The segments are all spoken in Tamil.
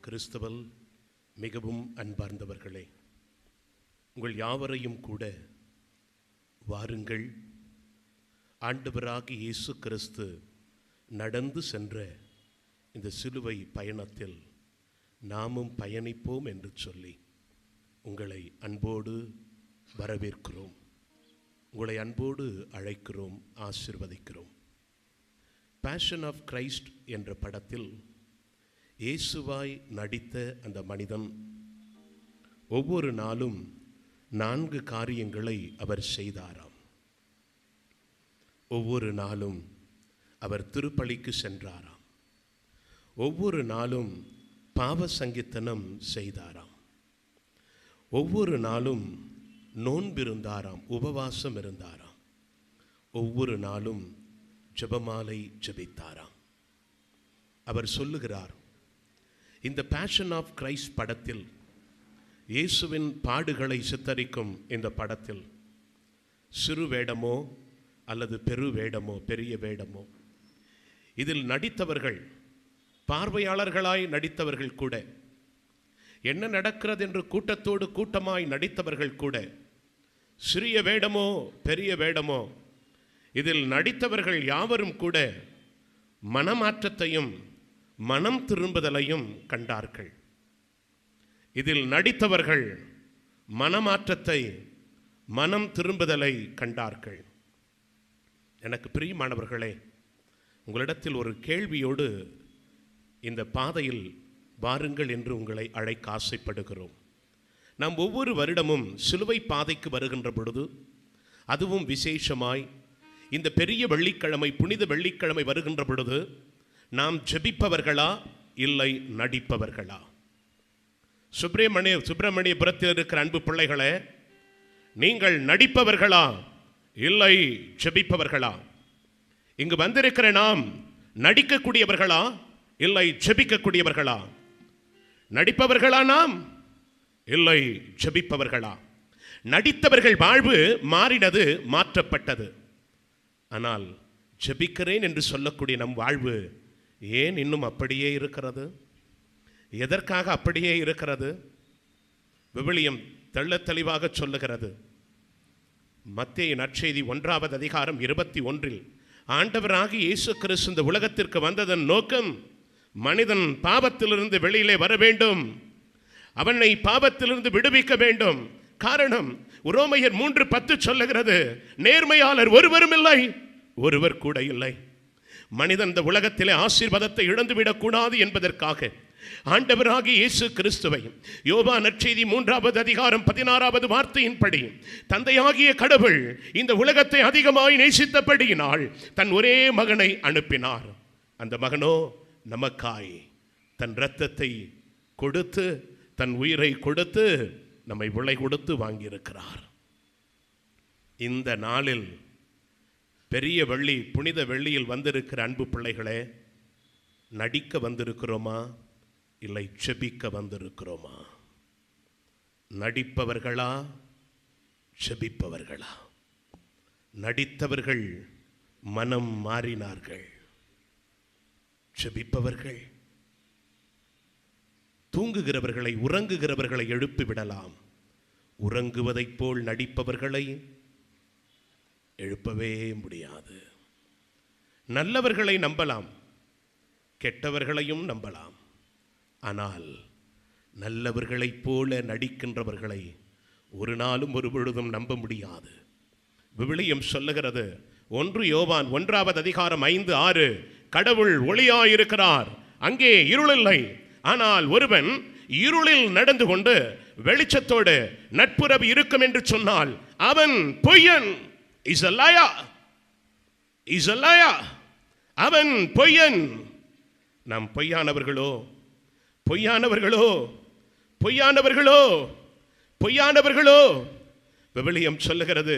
கிறிஸ்துவில் மிகவும் அன்பார்ந்தவர்களே, உங்கள் யாவரையும் கூட வாருங்கள், ஆண்டவராகிய இயேசு கிறிஸ்து நடந்து சென்ற இந்த சிலுவை பயணத்தில் நாமும் பயணிப்போம் என்று சொல்லி உங்களை அன்போடு வரவேற்கிறோம், உங்களை அன்போடு அழைக்கிறோம், ஆசீர்வதிக்கிறோம். பேஷன் ஆஃப் கிரைஸ்ட் என்ற படத்தில் இயேசுவாய் நடித்த அந்த மனிதன் ஒவ்வொரு நாளும் 4 காரியங்களை அவர் செய்தாராம். ஒவ்வொரு நாளும் அவர் திருப்பலிக்கு சென்றாராம். ஒவ்வொரு நாளும் பாவ சங்கீர்த்தனம் செய்தாராம். ஒவ்வொரு நாளும் நோன்பிருந்தாராம், உபவாசம் இருந்தாராம். ஒவ்வொரு நாளும் ஜெபமாலை ஜெபித்தாராம். அவர் சொல்லுகிறார், இந்த பேஷன் ஆஃப் கிரைஸ்ட் படத்தில், இயேசுவின் பாடுகளை சித்தரிக்கும் இந்த படத்தில் சிறு வேடமோ அல்லது பெரு வேடமோ பெரிய வேடமோ, இதில் நடித்தவர்கள், பார்வையாளர்களாய் நடித்தவர்கள் கூட, என்ன நடக்கிறது என்று கூட்டத்தோடு கூட்டமாய் நடித்தவர்கள் கூட, சிறிய வேடமோ பெரிய வேடமோ, இதில் நடித்தவர்கள் யாவரும் கூட மனமாற்றத்தையும் மனம் திரும்புதலையும் கண்டார்கள். இதில் நடித்தவர்கள் மனமாற்றத்தை, மனம் திரும்புதலை கண்டார்கள். எனக்கு பிரியமானவர்களே, உங்களிடத்தில் ஒரு கேள்வியோடு இந்த பாதையில் வாருங்கள் என்று உங்களை அழைக்க ஆசைப்படுகிறோம். நாம் ஒவ்வொரு வருடமும் சிலுவை பாதைக்கு வருகின்ற பொழுது, அதுவும் விசேஷமாய் இந்த பெரிய வெள்ளிக்கிழமை, புனித வெள்ளிக்கிழமை வருகின்ற பொழுது, நாம் ஜெபிப்பவர்களா இல்லை நடிப்பவர்களா? சுப்பிரமணியபுரத்தில் இருக்கிற அன்பு பிள்ளைகளே, நீங்கள் நடிப்பவர்களா இல்லை ஜெபிப்பவர்களா? இங்கு வந்திருக்கிற நாம் நடிக்கக்கூடியவர்களா இல்லை ஜெபிக்கக்கூடியவர்களா? நடிப்பவர்களா நாம் இல்லை ஜெபிப்பவர்களா? நடித்தவர்கள் வாழ்வு மாறினது, மாற்றப்பட்டது. ஆனால் ஜெபிக்கிறேன் என்று சொல்லக்கூடிய நம் வாழ்வு ஏன் இன்னும் அப்படியே இருக்கிறது? எதற்காக அப்படியே இருக்கிறது? விவிலியம் தெள்ளத் தெளிவாக சொல்லுகிறது. மத்தேயு நற்செய்தி 1வது அதிகாரம் 21 ஆண்டவராகிய இயேசு கிறிஸ்து இந்த உலகத்திற்கு வந்ததன் நோக்கம், மனிதன் பாவத்திலிருந்து வெளியிலே வர வேண்டும், அவனை பாவத்திலிருந்து விடுவிக்க வேண்டும். காரணம், ரோமையர் 3:10 சொல்லுகிறது, நேர்மையாளர் ஒருவரும் இல்லை, ஒருவர் கூட இல்லை. மனிதன் இந்த உலகத்திலே ஆசீர்வாதத்தை இழந்துவிடக் கூடாது என்பதற்காக ஆண்டவராகிய இயேசு கிறிஸ்துவை யோவான் நற்செய்தி 3வது அதிகாரம் 16வது வார்த்தையின்படி, தந்தையாகிய கடவுள் இந்த உலகத்தை அதிகமாய் நேசித்தபடியினால் தன் ஒரே மகனை அனுப்பினார். அந்த மகனோ நமக்காய் தன் இரத்தத்தை கொடுத்து, தன் உயிரை கொடுத்து, நம்மை விலை கொடுத்து வாங்கியிருக்கிறார். இந்த நாளில், பெரிய வெள்ளி, புனித வெள்ளியில் வந்திருக்கிற அன்பு பிள்ளைகளே, நடிக்க வந்திருக்கிறோமா இல்லை ஜெபிக்க வந்திருக்கிறோமா? நடிப்பவர்களா ஜெபிப்பவர்களா? நடித்தவர்கள் மனம் மாறினார்கள். ஜெபிப்பவர்கள் தூங்குகிறவர்களை, உறங்குகிறவர்களை எழுப்பிவிடலாம். உறங்குவதைப் போல் நடிப்பவர்களை எழுப்பவே முடியாது. நல்லவர்களை நம்பலாம், கெட்டவர்களையும் நம்பலாம். ஆனால் நல்லவர்களைப் போல நடிக்கின்றவர்களை ஒரு நாளும் ஒரு பொழுதும் நம்ப முடியாது. விவிலியம் சொல்லுகிறது, 1 யோவான் 1வது அதிகாரம் 5-6, கடவுள் ஒளியாயிருக்கிறார், அங்கே இருளில்லை. ஆனால் ஒருவன் இருளில் நடந்து கொண்டு வெளிச்சத்தோடு நட்புறவு இருக்கும் என்று சொன்னால் அவன் பொய்யன். Is a liar. Is a liar. அவன் பொய்யன். நாம் பொய்யானவர்களோ, பொய்யானவர்களோ, பொய்யானவர்களோ, பொய்யானவர்களோ? விவிலியம் சொல்லுகிறது,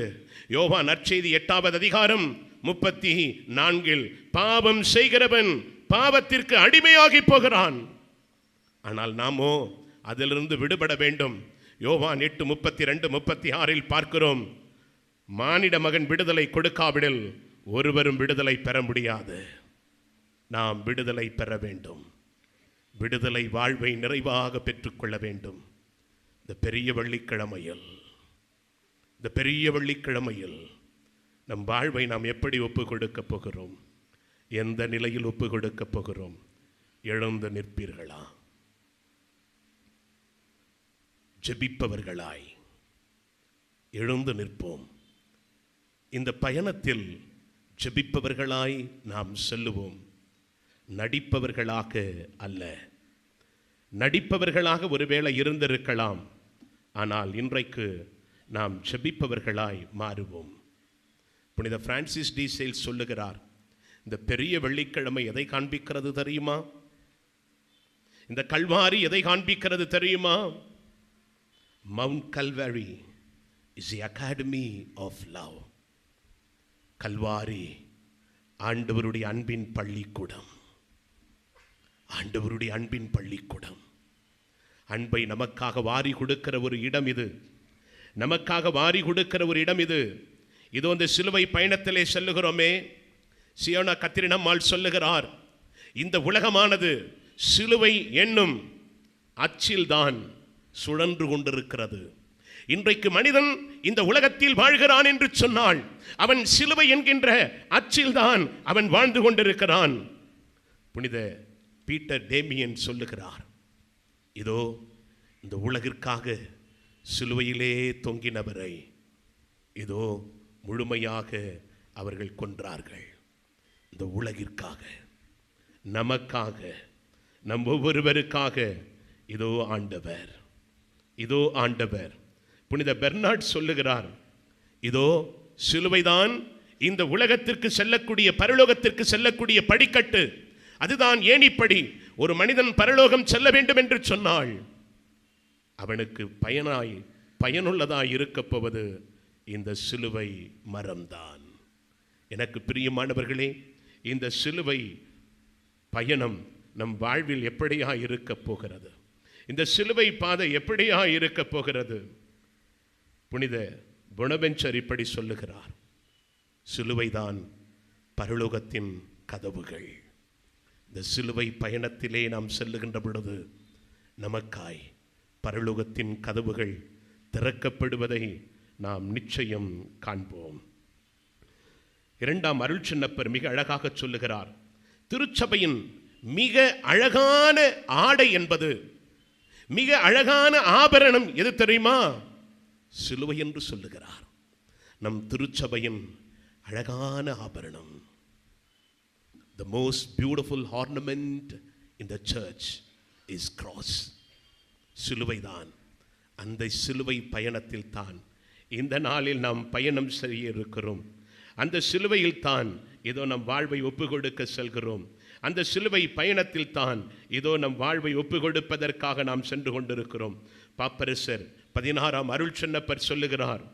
யோவான் நற்செய்தி 8வது அதிகாரம் 34, பாவம் செய்கிறவன் பாவத்திற்கு அடிமையாகி போகிறான். ஆனால் நாமோ அதிலிருந்து விடுபட வேண்டும். யோவான் 8:32-36 பார்க்கிறோம், மானிட மகன் விடுதலை கொடுக்காவிடில் ஒருவரும் விடுதலை பெற முடியாது. நாம் விடுதலை பெற வேண்டும். விடுதலை வாழ்வை நிறைவாக பெற்றுக்கொள்ள வேண்டும். இந்த பெரிய வெள்ளிக்கிழமையில் நம் வாழ்வை நாம் எப்படி ஒப்பு கொடுக்க போகிறோம்? எந்த நிலையில் ஒப்பு கொடுக்க போகிறோம்? எழுந்து நிற்பீர்களா? ஜெபிப்பவர்களாய் எழுந்து நிற்போம். இந்த பயணத்தில் ஜெபிப்பவர்களாய் நாம் செல்லுவோம். நடிப்பவர்களாக அல்ல. நடிப்பவர்களாக ஒருவேளை இருந்திருக்கலாம், ஆனால் இன்றைக்கு நாம் ஜெபிப்பவர்களாய் மாறுவோம். புனித பிரான்சிஸ் டி சேல்ஸ் சொல்லுகிறார், இந்த பெரிய வெள்ளிக்கிழமை எதை காண்பிக்கிறது தெரியுமா? இந்த கல்வாரி எதை காண்பிக்கிறது தெரியுமா? Mount Calvary is the academy of love. Calvary ஆண்டவருடைய அன்பின் பள்ளிக்கூடம். ஆண்டவருடைய அன்பின் பள்ளிக்கூடம். அன்பை நமக்காக வாரி கொடுக்கிற ஒரு இடம் இது. நமக்காக வாரி கொடுக்கிற ஒரு இடம் இது. இதோ இந்த சிலுவை பயணத்திலே செல்லுகிறோமே, சியோனா கத்திரினம்மாள் சொல்லுகிறார், இந்த உலகமானது சிலுவை என்னும் அச்சில்தான் சுழன்று கொண்டிருக்கிறது. இன்றைக்கு மனிதன் இந்த உலகத்தில் வாழ்கிறான் என்று சொன்னால் அவன் சிலுவை என்கின்ற அச்சில்தான் அவன் வாழ்ந்து கொண்டிருக்கிறான். புனித பீட்டர் டேமியன் சொல்லுகிறார், இதோ இந்த உலகிற்காக சிலுவையிலே தொங்கினவரை இதோ முழுமையாக அவர்கள் கொன்றார்கள். இந்த உலகிற்காக, நமக்காக, நம் ஒவ்வொருவருக்காக இதோ ஆண்டவர், இதோ ஆண்டவர். புனித பெர்னார்ட் சொல்லுகிறார், இதோ சிலுவைதான் இந்த உலகத்திற்கு செல்லக்கூடிய, பரலோகத்திற்கு செல்லக்கூடிய படிக்கட்டு. அதுதான் ஏணிப்படி. ஒரு மனிதன் பரலோகம் செல்ல வேண்டும் என்று சொன்னால் அவனுக்கு பயனுள்ளதாய் இருக்கப் போவது இந்த சிலுவை மரம்தான். எனக்கு பிரியமானவர்களே, இந்த சிலுவை பயணம் நம் வாழ்வில் எப்படியா இருக்கப் போகிறது? இந்த சிலுவை பாதை எப்படியா இருக்கப் போகிறது? புனித பொனவென்ச்சர் இப்படி சொல்லுகிறார், சிலுவைதான் பரலோகத்தின் கதவுகள். இந்த சிலுவை பயணத்திலே நாம் செல்லுகின்ற பொழுது நமக்காய் பரலோகத்தின் கதவுகள் திறக்கப்படுவதை நாம் நிச்சயம் காண்போம். இரண்டாம் அருள்சின்னப்பர் மிக அழகாக சொல்லுகிறார், திருச்சபையின் மிக அழகான ஆடை என்பது, மிக அழகான ஆபரணம் எது தெரியுமா? சிலுவை என்று சொல்லுகிறார். நம் திருச்சபையின் அழகான ஆபரணம், the most beautiful ornament in the church is cross. சிலுவைதான். அந்த சிலுவை பயணத்தில் தான் இந்த நாளில் நாம் பயணம் செய்ய இருக்கிறோம். அந்த சிலுவையில் தான் இதோ நம் வாழ்வை ஒப்பு கொடுக்க செல்கிறோம். அந்த சிலுவை பயணத்தில் தான் இதோ நம் வாழ்வை ஒப்பு கொடுப்பதற்காக நாம் சென்று கொண்டிருக்கிறோம். பாப்பரசர் 16ஆம் அருள்சின்னப்பர் சொல்லுகிறார்,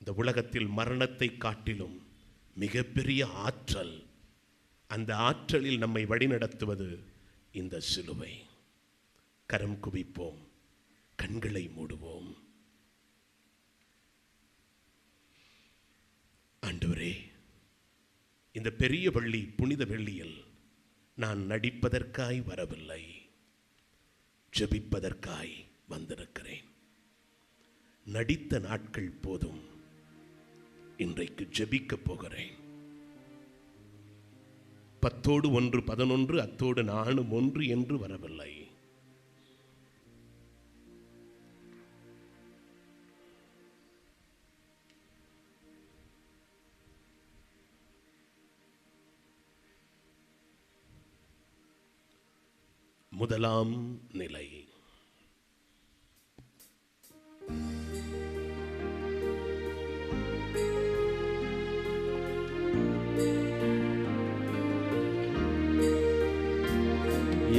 இந்த உலகத்தில் மரணத்தை காட்டிலும் மிகப்பெரிய ஆற்றல், அந்த ஆற்றலில் நம்மை வழிநடத்துவது இந்த சிலுவை. கரம் குவிப்போம், கண்களை மூடுவோம். ஆண்டவரே, இந்த பெரிய வெள்ளி, புனித வெள்ளியில் நான் நடிப்பதற்காய் வரவில்லை, ஜெபிப்பதற்காய் வந்திருக்கிறேன். நடித்த நாட்கள் போதும், இன்றைக்கு ஜெபிக்க போகிறேன். 10 1 11 அத்தோடு நானும் 1 என்று வரவில்லை. முதலாம் நிலை.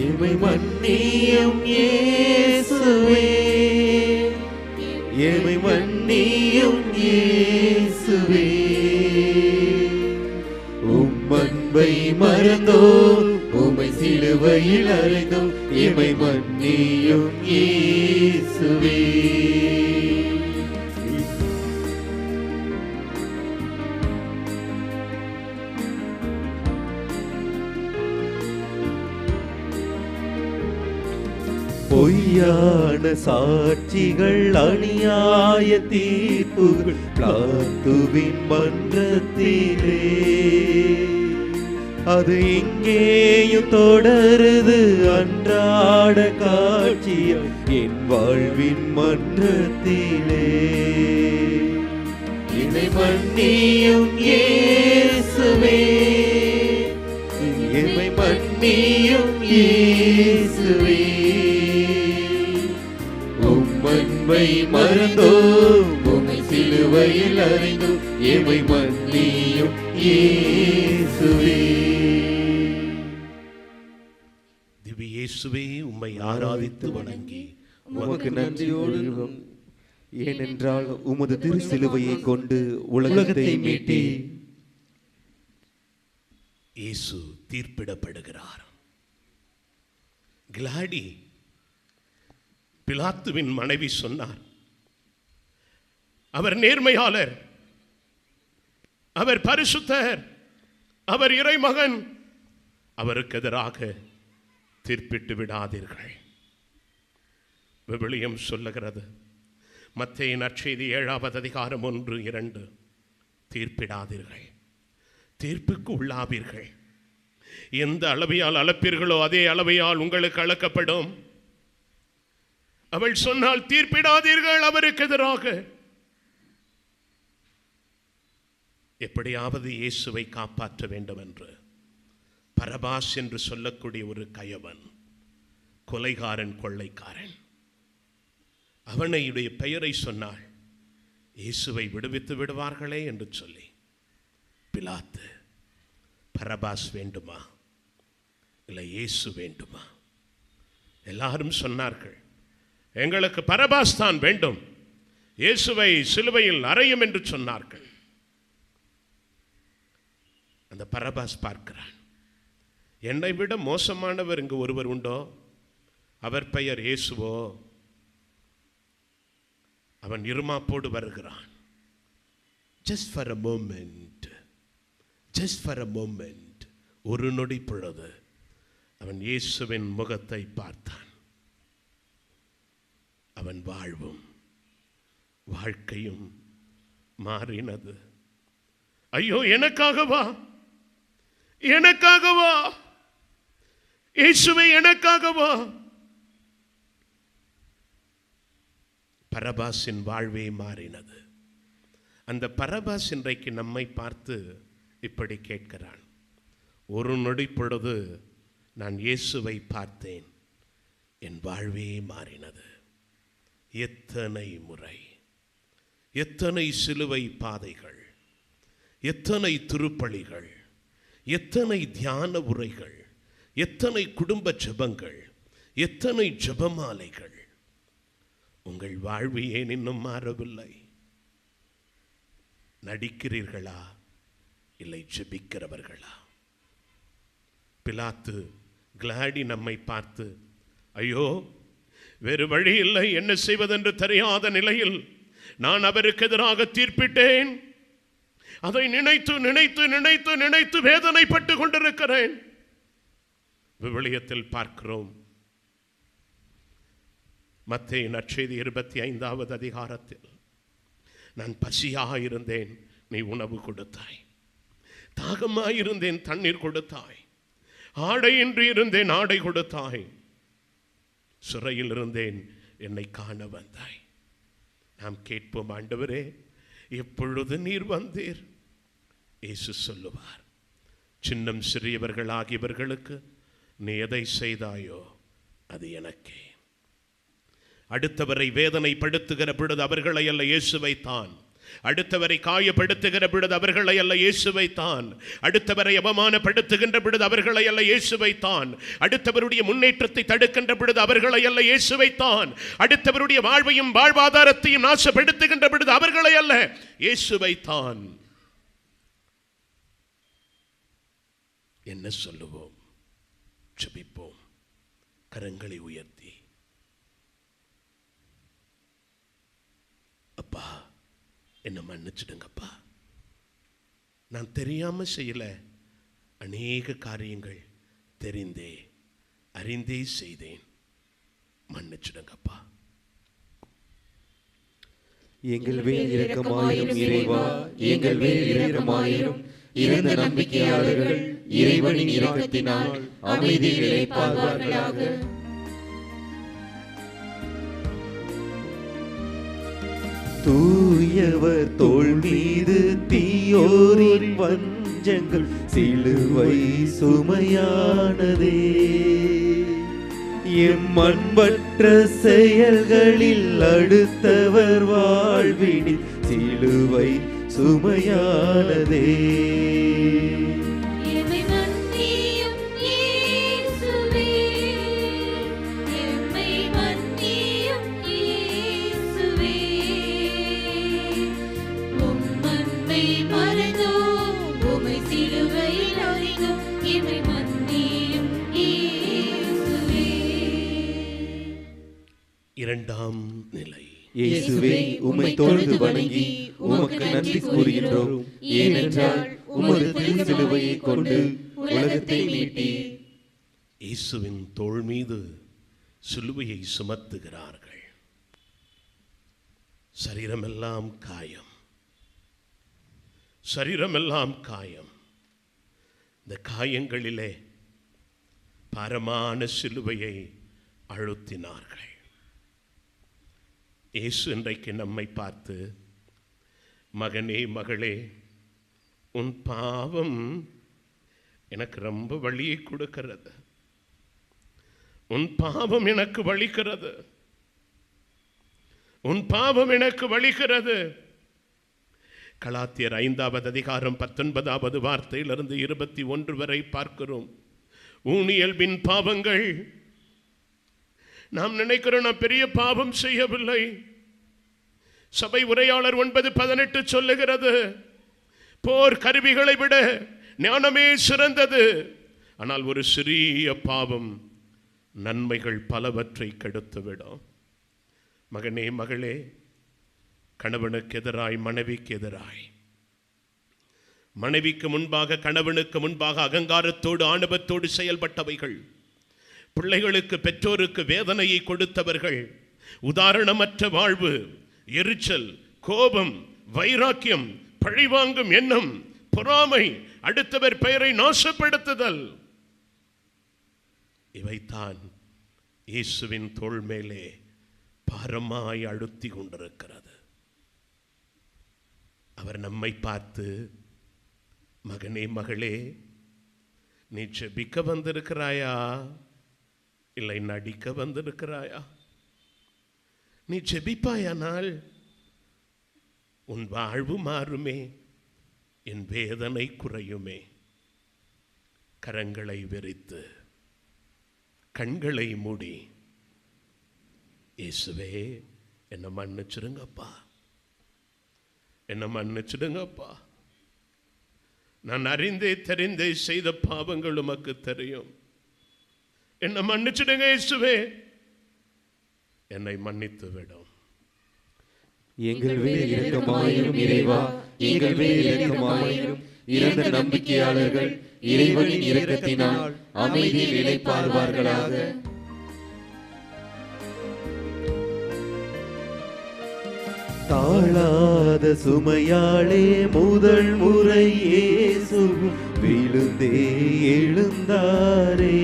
எமை மன்னியும் இயேசுவே, எமை மன்னியும் இயேசுவே, உம் அன்பை மறந்தோம், உம்மை சிலுவையில் அறைந்தோம், எமை மன்னியும் இயேசுவே. பொய்யான சாட்சிகள், அநியாய தீர்ப்புகள் பிலாத்துவின் மன்றத்திலே. அது இங்கேயும் தொடருது அன்றாட காட்சியம் என் வாழ்வின் மன்றத்திலே. என்னை மன்னியும் இயேசுவே, என்னை மன்னியும் இயேசுவே. உம்மன்பை மறந்தோம், உம்மை சிலுவையில் அறைந்தோம், எம்மை மன்னியும் இயேசுவே. திவ்ய இயேசுவே, உம்மை ஆராதித்து வணங்கி உமக்கு நன்றியோடு, ஏனென்றால் உமது திரு சிலுவையை கொண்டு உலகத்தை மீட்டி. இயேசு தீர்ப்பிடப்படுகிறார். கிளாடி பிலாத்துவின் மனைவி சொன்னார், அவர் நேர்மையாளர், அவர் பரிசுத்தர், அவர் இறைமகன், அவருக்கு எதிராக தீர்ப்பிட்டு விடாதீர்கள். விவிலியம் சொல்லுகிறது, மத்தேயு நற்செய்தி 7வது அதிகாரம் 1-2, தீர்ப்பிடாதீர்கள், தீர்ப்புக்கு உள்ளாவீர்கள். எந்த அளவையால் அளப்பீர்களோ அதே அளவையால் உங்களுக்கு அளக்கப்படும். அவள் சொன்னால் தீர்ப்பிடாதீர்கள் அவருக்கு எதிராக. எப்படியாவது இயேசுவை காப்பாற்ற வேண்டும் என்று பரபாஸ் என்று சொல்லக்கூடிய ஒரு கயவன், கொலைகாரன், கொள்ளைக்காரன், அவனுடைய பெயரை சொன்னாள். இயேசுவை விடுவித்து விடுவார்களே என்று சொல்லி, பிலாத்து பரபாஸ் வேண்டுமா இல்லை இயேசு வேண்டுமா? எல்லாரும் சொன்னார்கள், எங்களுக்கு பரபாஸ் தான் வேண்டும், இயேசுவை சிலுவையில் அறையும் என்று சொன்னார்கள். அந்த பரபாஸ் பார்க்கிறான், என்னை விட மோசமானவர் இங்கு ஒருவர் உண்டோ? அவர் பெயர் இயேசுவோ? அவன் இருமாப்போடு வருகிறான். Just for a moment, just for a moment, ஒரு நொடி பொழுது அவன் இயேசுவின் முகத்தை பார்த்தான். அவன் வாழ்வும் வாழ்க்கையும் மாறினது. ஐயோ, எனக்காகவா, எனக்காகவா இயேசுவே, எனக்காகவா? பரபாசின் வாழ்வே மாறினது. அந்த பரபாஸ் இன்றைக்கு நம்மை பார்த்து இப்படி கேட்கிறான், ஒரு நொடி பொழுது நான் இயேசுவை பார்த்தேன், என் வாழ்வே மாறினது. எத்தனை முறை, எத்தனை சிலுவை பாதைகள், எத்தனை திருப்பலிகள், எத்தனை தியான உரைகள், எத்தனை குடும்ப ஜெபங்கள், எத்தனை ஜெபமாலைகள். உங்கள் வாழ்வு ஏன் இன்னும் மாறவில்லை? நடிக்கிறீர்களா இல்லை ஜெபிக்கிறவர்களா? பிலாத்து, கிளாடி நம்மை பார்த்து, ஐயோ வேறு வழி இல்லை, என்ன செய்வதென்று தெரியாத நிலையில் நான் அவருக்கு எதிராக தீர்ப்பிட்டேன், அதை நினைத்து நினைத்து நினைத்து நினைத்து வேதனைப்பட்டு கொண்டிருக்கிறேன். விவிலியத்தில் பார்க்கிறோம், மத்தேயு நற்செய்தி 25வது அதிகாரத்தில், நான் பசியாக இருந்தேன், நீ உணவு கொடுத்தாய், தாகமாயிருந்தேன், தண்ணீர் கொடுத்தாய், ஆடையின்றி இருந்தேன், ஆடை கொடுத்தாய், சிறையில் இருந்தேன், என்னை காண வந்தாய். நாம் கேட்போம், ஆண்டவரே எப்பொழுது நீர் வந்தீர்? இயேசு சொல்லுவார், சின்னம் சிறியவர்கள் ஆகியவர்களுக்கு நீ எதை செய்தாயோ அது எனக்கே. அடுத்தவரை வேதனைப்படுத்துகிற பொழுது அவர்களை அல்ல இயேசுவை தான், அடுத்தவரை காயப்படுத்துகிற பொழுது அவர்களை அல்ல இயேசுவை தான், அடுத்தவரை அவமானப்படுத்துகின்ற பொழுது அவர்களை அல்ல இயேசுவை தான், அடுத்தவருடைய முன்னேற்றத்தை தடுக்கின்ற பொழுது அவர்களை அல்ல இயேசுவை தான், அடுத்தவருடைய வாழ்வையும் வாழ்வாதாரத்தையும் நாசப்படுத்துகின்ற பொழுது அவர்களை அல்ல இயேசுவை தான். என்ன சொல்லுவோம்? ஜெபிப்போம், கரங்களை உயர்த்தி. அப்பா, என்ன மன்னிச்சிடுங்கப்பா, நான் தெரியாம செய்யல, அநேக காரியங்கள் தெரிந்தே அறிந்தே செய்தேன். மன்னிச்சிடுங்கப்பா. எங்கள் மேல் இரக்கமாயிரும் இறைவா, எங்கள் மேல் இரக்கமாயிரும். இறந்த நம்பிக்கையாளர்கள் இறைவனின் இரக்கத்தினால் அமைதியில் இளைப்பாறுவார்களாக. தூயவர் தோள் மீது தீயோரின் வஞ்சங்கள் சிலுவை சுமையானதே. எம்மன்பற்ற செயல்களில் அடுத்தவர் வாழ்வினில் சிலுவை சுமையானதே. இரண்டாம் நிலை. இயேசுவே, உம்மை தொழுது வணங்கி உமக்கு நன்றி கூறுகின்றோம். ஏனென்றால் உமது திருச்சிலுவையை கொண்டு உலகத்தை மீட்டீர். இயேசுவின் தோள் மீது சிலுவையை சுமத்துகிறார்கள். சரீரமெல்லாம் காயம், சரீரமெல்லாம் காயம். இந்த காயங்களிலே பாரமான சிலுவையை அழுத்தினார்கள். இயேசு இன்றைக்கு நம்மை பார்த்து, மகனே மகளே, உன் பாவம் எனக்கு ரொம்ப வலியை கொடுக்கிறது, உன் பாவம் எனக்கு வலிக்கிறது, உன் பாவம் எனக்கு வலிக்கிறது. கலாத்தியர் 5வது அதிகாரம் 19வது வார்த்தையிலிருந்து 21 வரை பார்க்கிறோம். ஊனியல்பின் பாவங்கள். நாம் நினைக்கிறோம் நாம் பெரிய பாவம் செய்யவில்லை. சபை உரையாளர் 9:18 சொல்லுகிறது, போர் கருவிகளை விட ஞானமே சிறந்தது. ஆனால் ஒரு சிறிய பாவம் நன்மைகள் பலவற்றை கெடுத்துவிடும். மகனே மகளே, கணவனுக்கு எதிராய் மனைவிக்கு எதிராய், மனைவிக்கு முன்பாக கணவனுக்கு முன்பாக அகங்காரத்தோடு ஆணவத்தோடு செயல்பட்டவைகள், பிள்ளைகளுக்கு பெற்றோருக்கு வேதனையை கொடுத்தவர்கள், உதாரணமற்ற வாழ்வு, எரிச்சல், கோபம், வைராக்கியம், பழிவாங்கும் எண்ணம், பொறாமை, அடுத்தவர் பெயரை நாசப்படுத்துதல், இவைதான் இயேசுவின் தோள் மேலே பாரமாய் அழுத்தி கொண்டிருக்கிறது. அவர் நம்மை பார்த்து, மகனே மகளே, நீ ஜெபிக்க வந்திருக்கிறாயா, இல்லை நடிக்க வந்திருக்கிறாயா? நீ ஜெபிப்பாயானால் உன் வாழ்வு மாறுமே, என் வேதனை குறையுமே. கரங்களை விரித்து கண்களை மூடி, இயேசுவே என்னை மன்னிச்சிடுங்கப்பா, என்னை மன்னிச்சிடுங்கப்பா, நான் அறிந்தே தெரிந்தே செய்த பாவங்கள் உமக்கு தெரியும், என்னை மன்னிச்சிடுங்க இயேசுவே, என்னை மன்னித்து விடும். எங்கள் மேல் இரக்கமாயிரும் இறைவா, எங்கள் மேல் இரக்கமாயிரும். இறந்த நம்பிக்கையாளர்கள் இறைவனின் இரக்கத்தினால் அமைதியில் இளைப்பாறுவார்களாக. தாழாத சுமையாளே முதல் முறை இயேசு விழுந்தே எழுந்தாரே.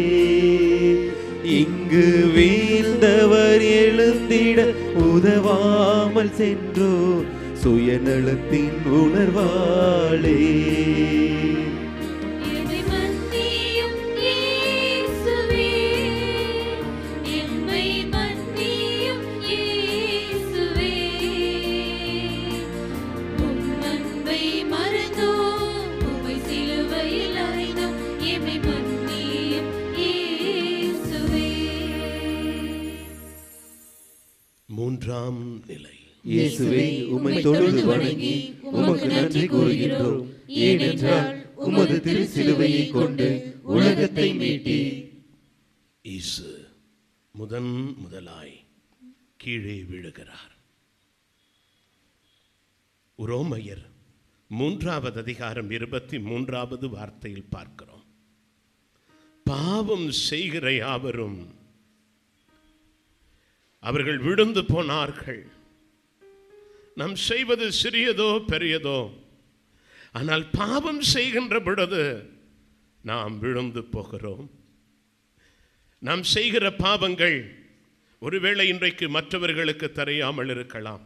இங்கு வீழ்ந்தவர் எழுந்திட உதவாமல் சென்றோ சுயநலத்தின் உணர்வாளே. மூன்றாம் நிலை. இயேசுவே, உம்மை தொழுது வணங்கி உமக்கு நன்றி கூறுகின்றோம். ஏனென்றால் உமது திருச்சிலுவையை கொண்டு உலகத்தை மீட்டீர். இயேசு முதலாய் கீழே விழுகிறார். உரோமையர் 3வது அதிகாரம் 23வது வார்த்தையில் பார்க்கிறோம், பாவம் செய்கிற யாவரும் அவர்கள் விழுந்து போனார்கள். நாம் செய்வது சிறியதோ பெரியதோ, ஆனால் பாவம் செய்கின்ற பொழுது நாம் விழுந்து போகிறோம். நாம் செய்கிற பாவங்கள் ஒருவேளை இன்றைக்கு மற்றவர்களுக்கு தெரியாமல் இருக்கலாம்.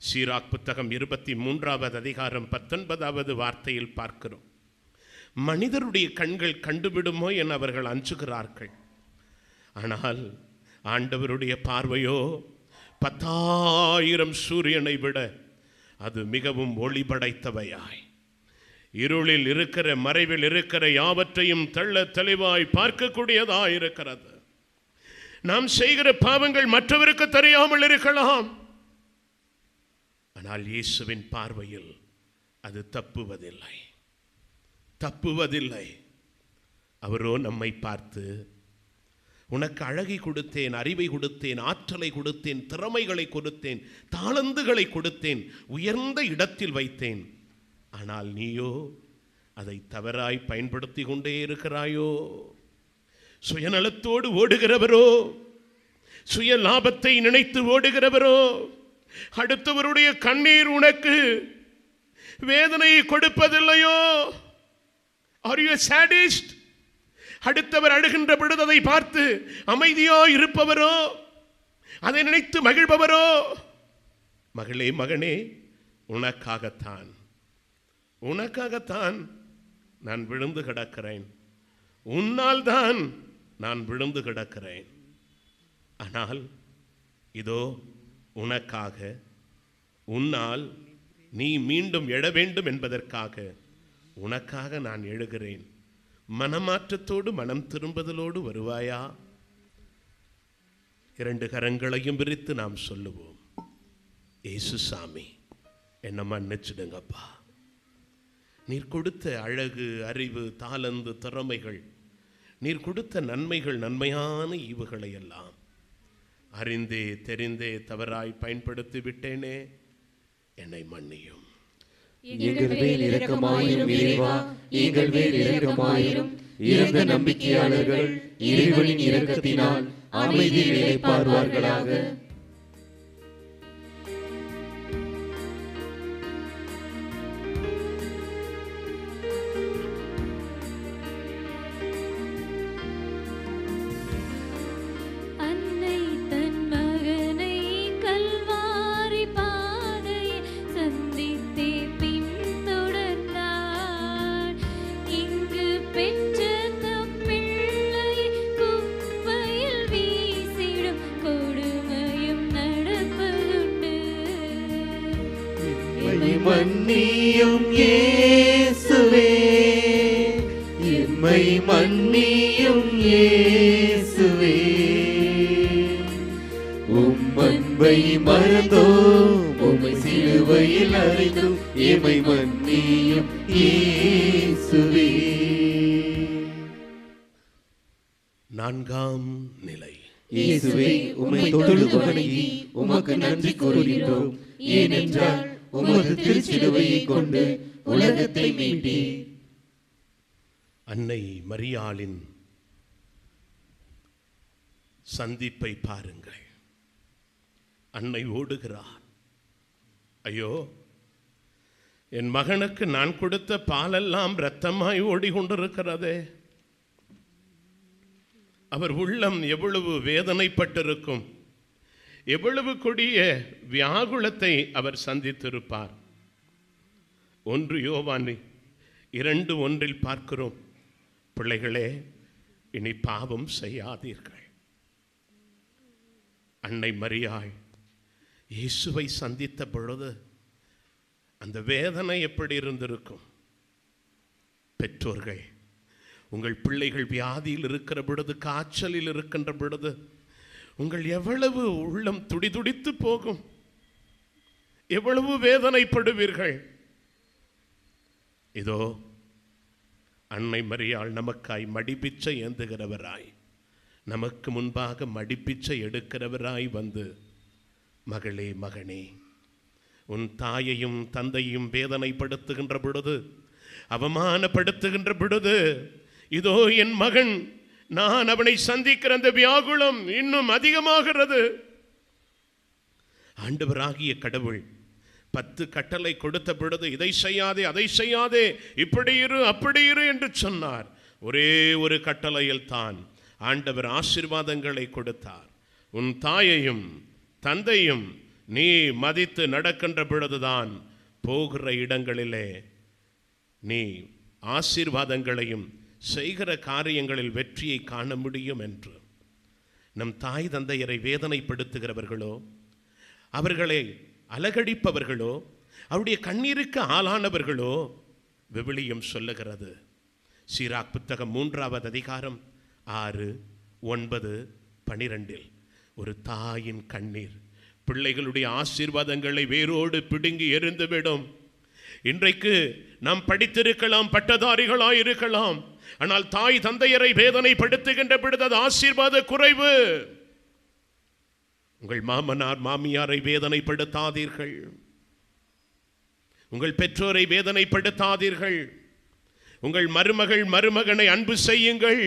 சீராக் புத்தகம் 23வது அதிகாரம் 19வது வார்த்தையில் பார்க்கிறோம். மனிதருடைய கண்கள் கண்டுவிடுமோ என அவர்கள் அஞ்சுகிறார்கள். ஆனால் ஆண்டவருடைய பார்வையோ 10,000 சூரியனை விட அது மிகவும் ஒளி படைத்தவையாய், இருளில் இருக்கிற மறைவில் இருக்கிற யாவற்றையும் தெள்ள தெளிவாய் பார்க்கக்கூடியதாய் இருக்கிறது. நாம் செய்கிற பாவங்கள் மற்றவருக்கு தெரியாமல் இருக்கலாம், ஆனால் இயேசுவின் பார்வையில் அது தப்புவதில்லை. அவரோ நம்மை பார்த்து, உனக்கு அழகை கொடுத்தேன், அறிவை கொடுத்தேன், ஆற்றலை கொடுத்தேன், திறமைகளை கொடுத்தேன், தாளந்துகளை கொடுத்தேன், உயர்ந்த இடத்தில் வைத்தேன். ஆனால் நீயோ அதை தவறாய் பயன்படுத்தி கொண்டே இருக்கிறாயோ? சுயநலத்தோடு ஓடுகிறவரோ, சுய லாபத்தை நினைத்து ஓடுகிறவரோ, அடுத்தவருடைய கண்ணீர் உனக்கு வேதனையை கொடுப்பதில்லையோ? Are you a sadist? அடுத்தவர் அழுகின்ற பொழுது அதை பார்த்து அமைதியோ இருப்பவரோ, அதை நினைத்து மகிழ்பவரோ? மகளே, மகனே, உனக்காகத்தான் நான் விழுந்து கிடக்கிறேன். உன்னால் தான் நான் விழுந்து கிடக்கிறேன். ஆனால் இதோ உனக்காக, உன்னால் நீ மீண்டும் எழ வேண்டும் என்பதற்காக உனக்காக நான் எழுகிறேன். மனமாற்றத்தோடு மனம் திரும்புதலோடு வருவாயா? 2 கரங்களையும் விரித்து நாம் சொல்லுவோம், இயேசு சாமி, என்ன மன்னிச்சிடுங்கப்பா. நீர் கொடுத்த அழகு, அறிவு, தாளந்து, திறமைகள், நீர் கொடுத்த நன்மைகள், நன்மையான ஈவுகளை எல்லாம் அறிந்தே தெரிந்தே தவறாய் பயன்படுத்தி விட்டேனே, என்னை மன்னியும். எங்கள் மேல் இரக்கமாயிரும் இறைவா, எங்கள் மேல் இரக்கமாயிரும். இறந்த நம்பிக்கையாளர்கள் இறைவனின் இரக்கத்தினால் அமைதியில் இளைப்பாறுவார்களாக. மன்னியும் இயேசுவே, எம்மை மன்னியும் இயேசுவே. உம் அன்பை மறந்தோம், உம்மை சிலுவையில் அறைந்தோம், எம்மை மன்னியும் இயேசுவே. 4ஆம் நிலை. இயேசுவே, உம்மை தொழுது வணங்கி உமக்கு நன்றி கூறுகின்றோம். ஏனென்றால் உமது திருச்சிலுவையை கொண்டு உலகத்தை மீட்டீர். அன்னை மரியாளின் சந்திப்பை பாருங்கள். அன்னை ஓடுகிறார். ஐயோ, என் மகனுக்கு நான் கொடுத்த பாலெல்லாம் இரத்தமாய் ஓடிக்கொண்டிருக்கிறதே. அவர் உள்ளம் எவ்வளவு வேதனைப்பட்டிருக்கும், எவ்வளவு கொடிய வியாகுலத்தை அவர் சந்தித்திருப்பார். 1 யோவான் 2:1 பார்க்கிறோம், பிள்ளைகளே, இனி பாவம் செய்யாதீர்கள். அன்னை மரியாள் இயேசுவை சந்தித்த பொழுது அந்த வேதனை எப்படி இருந்திருக்கும்? பெற்றோர்கள், உங்கள் பிள்ளைகள் வியாதியில் இருக்கிற பொழுது, காய்ச்சலில் இருக்கின்ற பொழுது உங்கள் எவ்வளவு உள்ளம் துடிதுடித்து போகும், எவ்வளவு வேதனைப்படுவீர்கள். இதோ அன்னை மரியாள் நமக்காய் மடிப்பிச்சை ஏந்துகிறவராய், நமக்கு முன்பாக மடிப்பிச்சை எடுக்கிறவராய் வந்து, மகளே, மகனே, உன் தாயையும் தந்தையும் வேதனைப்படுத்துகின்ற பொழுது, அவமானப்படுத்துகின்ற பொழுது, இதோ என் மகன் நான் அவனை சந்திக்கிற அந்த வியாகுலம் இன்னும் அதிகமாகிறது. ஆண்டவராகிய கடவுள் 10 கட்டளை கொடுத்த பொழுது இதை செய்யாதே, அதை செய்யாதே, இப்படி இரு, அப்படி இரு என்று சொன்னார். ஒரே ஒரு கட்டளையில் தான் ஆண்டவர் ஆசீர்வாதங்களை கொடுத்தார். உன் தாயையும் தந்தையும் நீ மதித்து நடக்கின்ற பொழுதுதான் போகிற இடங்களிலே நீ ஆசீர்வாதங்களையும் செய்கிற காரியங்களில் வெற்றியை காண முடியும் என்று. நம் தாய் தந்தையரை வேதனைப்படுத்துகிறவர்களோ, அவர்களை அலகடிப்பவர்களோ, அவருடைய கண்ணீருக்கு ஆளானவர்களோ விவிலியம் சொல்லுகிறது. சீராக் புத்தகம் 3வது அதிகாரம் 6, 9, 12 ஒரு தாயின் கண்ணீர் பிள்ளைகளுடைய ஆசீர்வாதங்களை வேரோடு பிடுங்கி எறிந்துவிடும். இன்றைக்கு நாம் படித்திருக்கலாம், பட்டதாரிகளாய் இருக்கலாம், ஆனால் தாய் தந்தையரை வேதனைப்படுத்துகின்ற பொழுது அது ஆசீர்வாத குறைவு. உங்கள் மாமனார் மாமியாரை வேதனைப்படுத்தாதீர்கள். உங்கள் பெற்றோரை வேதனைப்படுத்தாதீர்கள். உங்கள் மருமகள் மருமகனை அன்பு செய்யுங்கள்.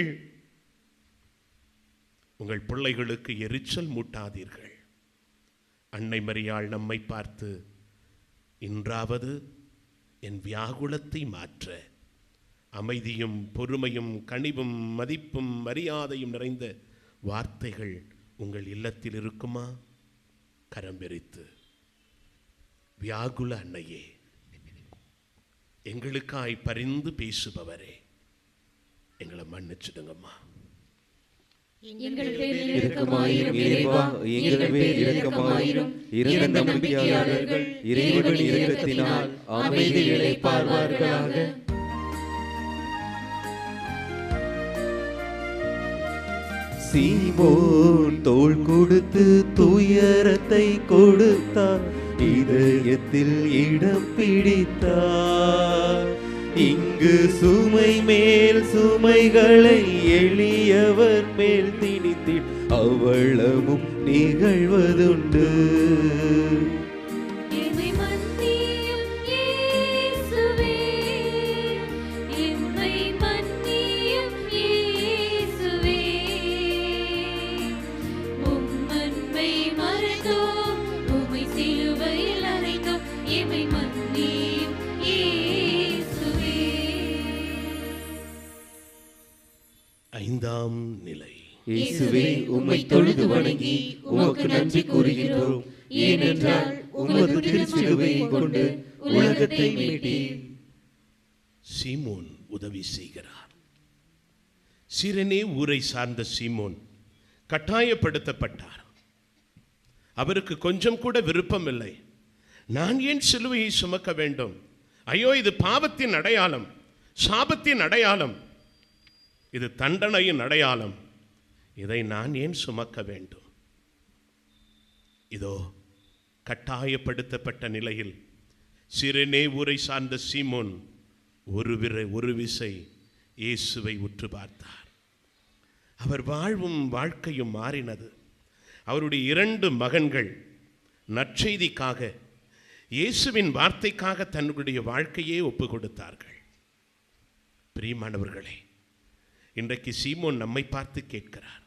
உங்கள் பிள்ளைகளுக்கு எரிச்சல் மூட்டாதீர்கள். அன்னை மரியாள் நம்மை பார்த்து, இன்றாவது என் வியாகுலத்தை மாற்ற அமைதியும் பொறுமையும் கனிவும் மதிப்பும் மரியாதையும் நிறைந்த வார்த்தைகள் உங்கள் இல்லத்தில் இருக்குமா? கரம் விரித்து, வியாகுல அன்னையே, எங்களுக்காய் பரிந்து பேசுபவரே, எங்களை மன்னிச்சிடுங்கம்மா. இரக்கமாயிரும் இறைவா, எங்கள் மேல் இரக்கமாயிரும். இறந்த நம்பிக்கையாளர்கள் இறைவனின் இரக்கத்தினால் அமைதி இளைப்பார்வார்களாக. சீமோன் தோள் கொடுத்து துயரத்தை கொடுத்தார், இதயத்தில் இடம் பிடித்தார். இங்கு சுமை மேல் சுமைகளை எளியவர் மேல் திணித்தில் அவளமும் நிகழ்வதுண்டு. ஐந்தாம் நிலை. இயேசுவே, உம்மை தொழுது வணங்கி உமக்கு நன்றி கூறுகின்றோம். ஏனென்றால் உமது திருச்சிலுவையை கொண்டு உலகத்தை மீட்டீர். சீமோன் உதவி செய்கிறார். சிரேனே ஊரை சார்ந்த சீமோன் கட்டாயப்படுத்தப்பட்டார். அவருக்கு கொஞ்சம் கூட விருப்பம் இல்லை. நான் ஏன் சிலுவையை சுமக்க வேண்டும்? ஐயோ, இது பாவத்தின் அடையாளம், சாபத்தின் அடையாளம், இது தண்டனையின் அடையாளம், இதை நான் ஏன் சுமக்க வேண்டும்? இதோ கட்டாயப்படுத்தப்பட்ட நிலையில் சிரேனே ஊரை சார்ந்த சீமோன் ஒரு விசை இயேசுவை உற்று பார்த்தார். அவர் வாழ்வும் வாழ்க்கையும் மாறினது. அவருடைய 2 மகன்கள் நற்செய்திக்காக, இயேசுவின் வார்த்தைக்காக தன்னுடைய வாழ்க்கையே ஒப்பு கொடுத்தார்கள். பிரியமானவர்களே, இன்றைக்கு சீமோன் நம்மை பார்த்து கேட்கிறார்,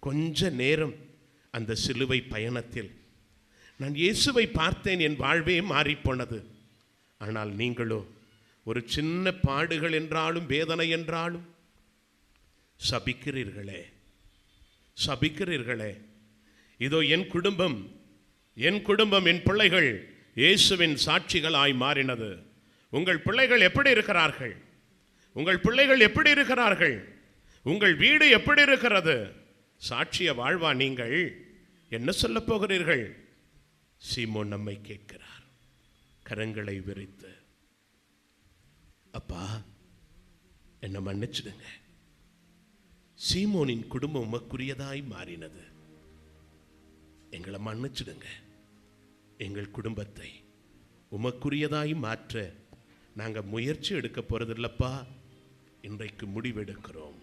கொஞ்ச நேரம் அந்த சிலுவை பயணத்தில் நான் இயேசுவை பார்த்தேன், என் வாழ்வே மாறிப்போனது. ஆனால் நீங்களோ ஒரு சின்ன பாடுகள் என்றாலும் வேதனை என்றாலும் சபிக்கிறீர்களே. இதோ என் குடும்பம், என் பிள்ளைகள் இயேசுவின் சாட்சிகளாய் மாறினது. உங்கள் பிள்ளைகள் எப்படி இருக்கிறார்கள்? உங்கள் வீடு எப்படி இருக்கிறது? சாட்சிய வாழ்வா நீங்கள்? என்ன சொல்ல போகிறீர்கள்? சீமோன் நம்மை கேட்கிறார், கரங்களை விரித்து, அப்பா என்ன மன்னிச்சிடுங்க. சீமோனின் குடும்பம் உமக்குரியதாய் மாறினது. எங்களை மன்னிச்சிடுங்க. எங்கள் குடும்பத்தை உமக்குரியதாய் மாற்ற நாங்கள் முயற்சி எடுக்க போறதில்லப்பா, இன்றைக்கு முடிவெடுக்கிறோம்.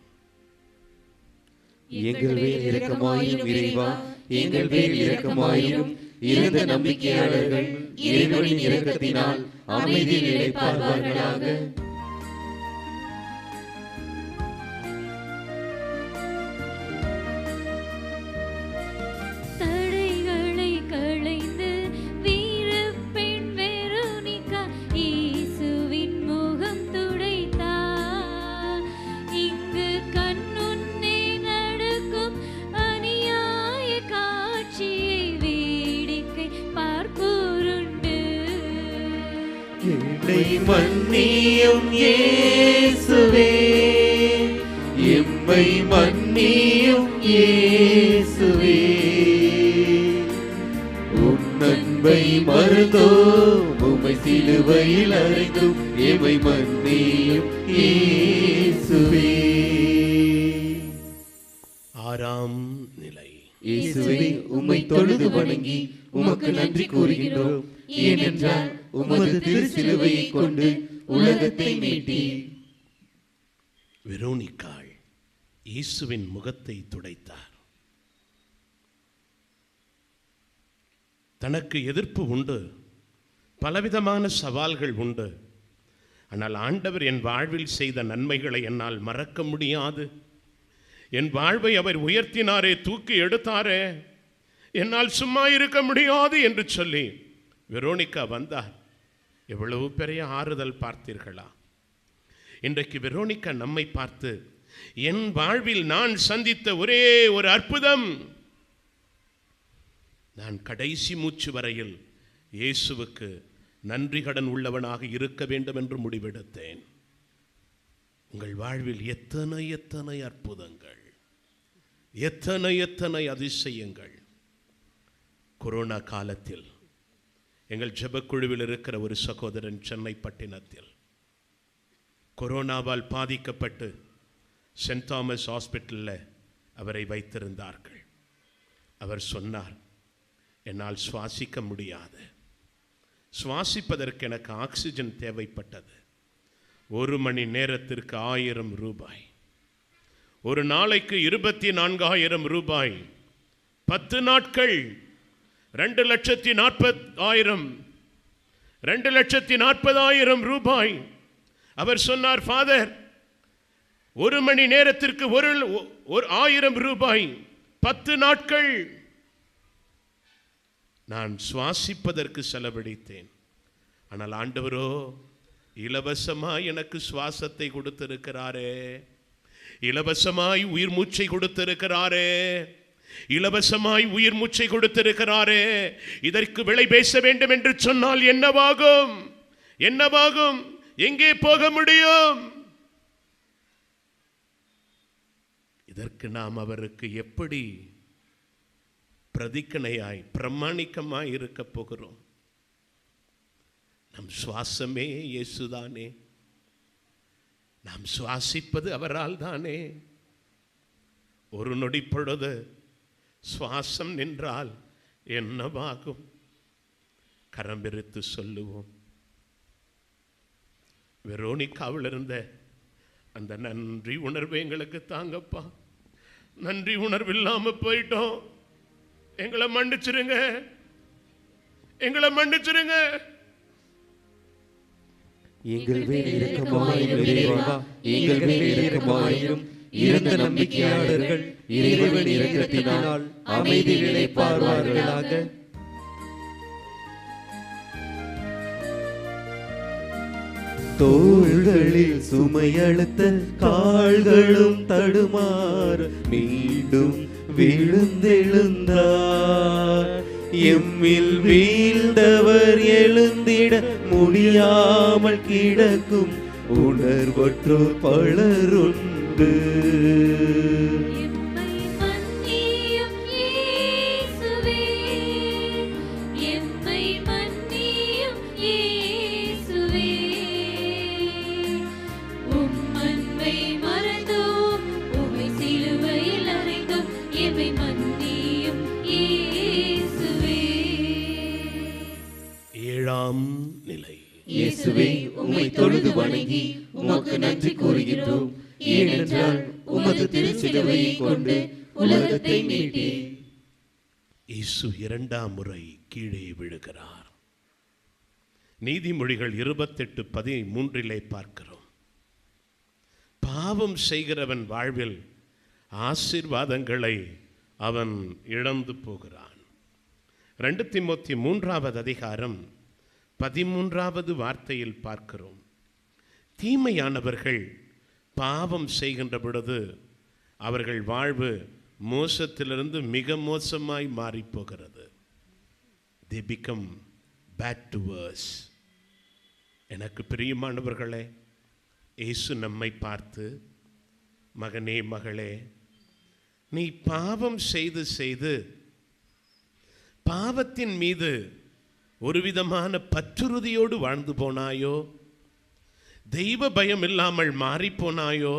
எங்கள் மேல் இரக்கமாயிரும் இறைவா, எங்கள் மேல் இரக்கமாயிரும். இறந்த நம்பிக்கையாளர்கள் இறைவனின் இரக்கத்தினால் அமைதியில் இளைப்பார்வார்களாக. எம்மை மன்னியும் இயேசுவே, எம்மை மன்னியும் இயேசுவே. உம் அன்பை மறந்தோம், உம்மை சிலுவையில் அறைந்தோம், எம்மை மன்னியும் இயேசுவே. ஆறாம் நிலை. இயேசுவே, உம்மை தொழுது வணங்கி உமக்கு நன்றி கூறுகின்றோம். ஏனென்றால் உமது திருச்சிலுவையை கொண்டு உலகத்தை மீட்டீர். வெரோனிக்காள் இயேசுவின் முகத்தை துடைத்தார். தனக்கு எதிர்ப்பு உண்டு, பலவிதமான சவால்கள் உண்டு. ஆனால் ஆண்டவர் என் வாழ்வில் செய்த நன்மைகளை என்னால் மறக்க முடியாது. என் வாழ்வை அவர் உயர்த்தினாரே, தூக்கி எடுத்தாரே, என்னால் சும்மா இருக்க முடியாது என்று சொல்லி வெரோனிக்கா வந்தார். எவ்வளவு பெரிய ஆறுதல் பார்த்தீர்களா? இன்றைக்கு வெரோனிக்கா நம்மை பார்த்து, என் வாழ்வில் நான் சந்தித்த ஒரே ஒரு அற்புதம், நான் கடைசி மூச்சு வரையில் இயேசுவுக்கு நன்றி கடன் உள்ளவனாக இருக்க வேண்டும் என்று முடிவெடுத்தேன். உங்கள் வாழ்வில் எத்தனை எத்தனை அற்புதங்கள், எத்தனை எத்தனை அதிசயங்கள். கொரோனா காலத்தில் எங்கள் ஜெபக்குழுவில் இருக்கிற ஒரு சகோதரன் சென்னை பட்டினத்தில் கொரோனாவால் பாதிக்கப்பட்டு சென்ட் தாமஸ் ஹாஸ்பிட்டலில் அவரை வைத்திருந்தார்கள். அவர் சொன்னார், என்னால் சுவாசிக்க முடியாது, சுவாசிப்பதற்கு எனக்கு ஆக்சிஜன் தேவைப்பட்டது. 1 மணி நேரத்திற்கு 1000 ரூபாய், ஒரு நாளைக்கு 24,000 ரூபாய், 10 நாட்கள் 2,40,000 2,40,000 ரூபாய். அவர் சொன்னார், ஃபாதர், 1 மணி நேரத்திற்கு 1000 ரூபாய், 10 நாட்கள் நான் சுவாசிப்பதற்கு செலவழித்தேன். ஆனால் ஆண்டவரோ இலவசமாய் எனக்கு சுவாசத்தை கொடுத்திருக்கிறாரே, இலவசமாய் உயிர் மூச்சை கொடுத்திருக்கிறாரே, இலவசமாய் உயிர் மூச்சை கொடுத்திருக்கிறாரே. இதற்கு விலை பேச வேண்டும் என்று சொன்னால் என்னவாகும்? என்னவாகும்? எங்கே போக முடியும்? இதற்கு நாம் அவருக்கு எப்படி பிரதிக்கணையாய் பிரமாணிக்கமாய் இருக்க போகிறோம்? நம் சுவாசமே இயேசுதானே, நாம் சுவாசிப்பது அவரால் தானே. ஒரு நொடி பொழுது சுவாசம் நின்றால் என்னவாகும்? கரம் விரித்து சொல்லுவோம். வெரோனிக்காவில் இருந்த அந்த நன்றி உணர்வு எங்களுக்கு தாங்கப்பா. நன்றி உணர்வு இல்லாம போயிட்டோம், எங்களை மன்னிச்சிருங்க, எங்களை மன்னிச்சிருங்க. எங்கள் மேல் இரக்கமாயிரும் இறைவா, எங்கள் மேல் இரக்கமாயிரும். இறந்த நம்பிக்கையாளர்கள் இறைவன் இரக்கத்தினால் அமைதியில் இளைப்பாறுவார்களாக. தோள்களில் சுமையழுத்த கால்களும் தடுமாற மீண்டும் விழுந்தெழுந்தார். எம்மில் வீழ்ந்தவர் எழுந்திட முடியாமல் கிடக்கும் உணர்வற்றோர் பலருண்டு. இயேசுவே, உம்மை தொழுது வணங்கி உமக்கு நன்றி கூறுகின்றோம். ஏனென்றால் உமது திருச்சிலுவையை கொண்டு உலகத்தை மீட்டீர். இயேசு 2ஆம் முறை கீழே விழுகிறார். நீதிமொழிகள் 28:13 பார்க்கிறோம். பாவம் செய்கிறவன் வாழ்வில் ஆசீர்வாதங்களை அவன் இழந்து போகிறான். 2 தீமோத்தேயு 3ஆவது அதிகாரம் 13ஆவது வார்த்தையில் பார்க்கிறோம். தீமையானவர்கள் பாவம் செய்கின்ற பொழுது அவர்கள் வாழ்வு மோசத்திலிருந்து மிக மோசமாய் மாறி போகிறது. They become bad to worse. எனக்கு பிரியமானவர்களே, இயேசு நம்மை பார்த்து, மகனே மகளே, நீ பாவம் செய்து செய்து பாவத்தின் மீது ஒரு விதமான பற்றுறுதியோடு வாழ்ந்து போனாயோ, தெய்வ பயம் இல்லாமல் மாறி போனாயோ,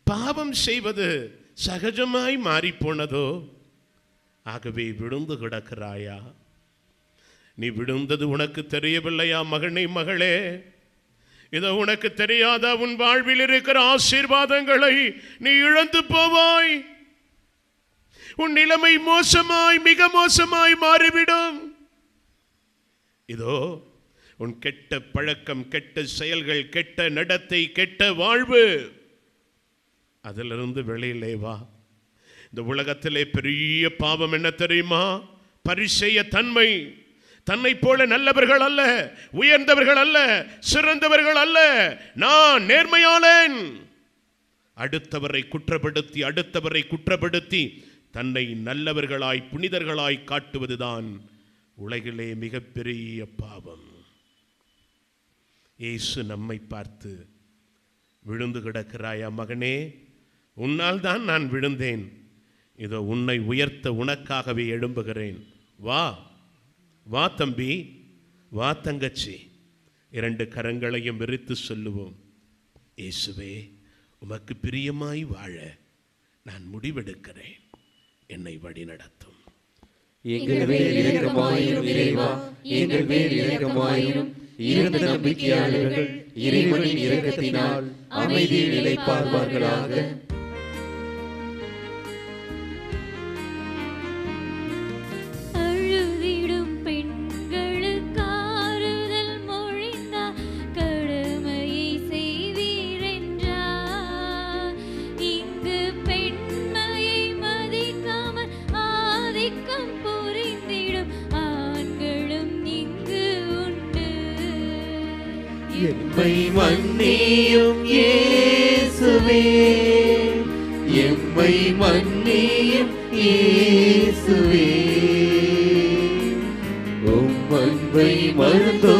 பாவம் செய்வது சகஜமாய் மாறி போனதோ, ஆகவே விழுந்து கிடக்கிறாயா? நீ விழுந்தது உனக்கு தெரியவில்லையா மகனே மகளே? இதோ உனக்கு தெரியாத உன் வாழ்வில் இருக்கிற ஆசீர்வாதங்களை நீ இழந்து போவாய். உன் நிலைமை மோசமாய், மிக மோசமாய் மாறிவிடும். இதோ உன் கெட்ட பழக்கம், கெட்ட செயல்கள், கெட்ட நடத்தை, கெட்ட வாழ்வு, அதிலிருந்து வெளியிலே வா. இந்த உலகத்திலே பெரிய பாவம் என்ன தெரியுமா? பரிசெய்ய தன்மை. தன்னை போல நல்லவர்கள் அல்ல, உயர்ந்தவர்கள் அல்ல, சிறந்தவர்கள் அல்ல, நான் நேர்மையாளன். அடுத்தவரை குற்றப்படுத்தி தன்னை நல்லவர்களாய் புனிதர்களாய் காட்டுவதுதான் உலகிலே மிகப்பெரிய பாவம். இயேசு நம்மை பார்த்து, விழுந்து கிடக்கிறாயா மகனே? உன்னால் தான் நான் விழுந்தேன். இதோ உன்னை உயர்த்த உனக்காகவே எழும்புகிறேன். வா வா தம்பி, வா தங்கச்சி. 2 கரங்களையும் விரித்து சொல்லுவோம், இயேசுவே, உமக்கு பிரியமாய் வாழ நான் முடிவெடுக்கிறேன். என்னை வழி நடத்தும். எங்கள் மேல் இரக்கமாயிரும் இறைவா, எங்கள் மேல் இரக்கமாயிரும். இறந்த நம்பிக்கையாளர்கள் இறைவனின் இரக்கத்தினால் அமைதியில் நிலைப்பார்வார்களாக. எம்மை மன்னியும் இயேசுவே, எம்மை மன்னியும் இயேசுவே. உம் அன்பை மறந்தோ,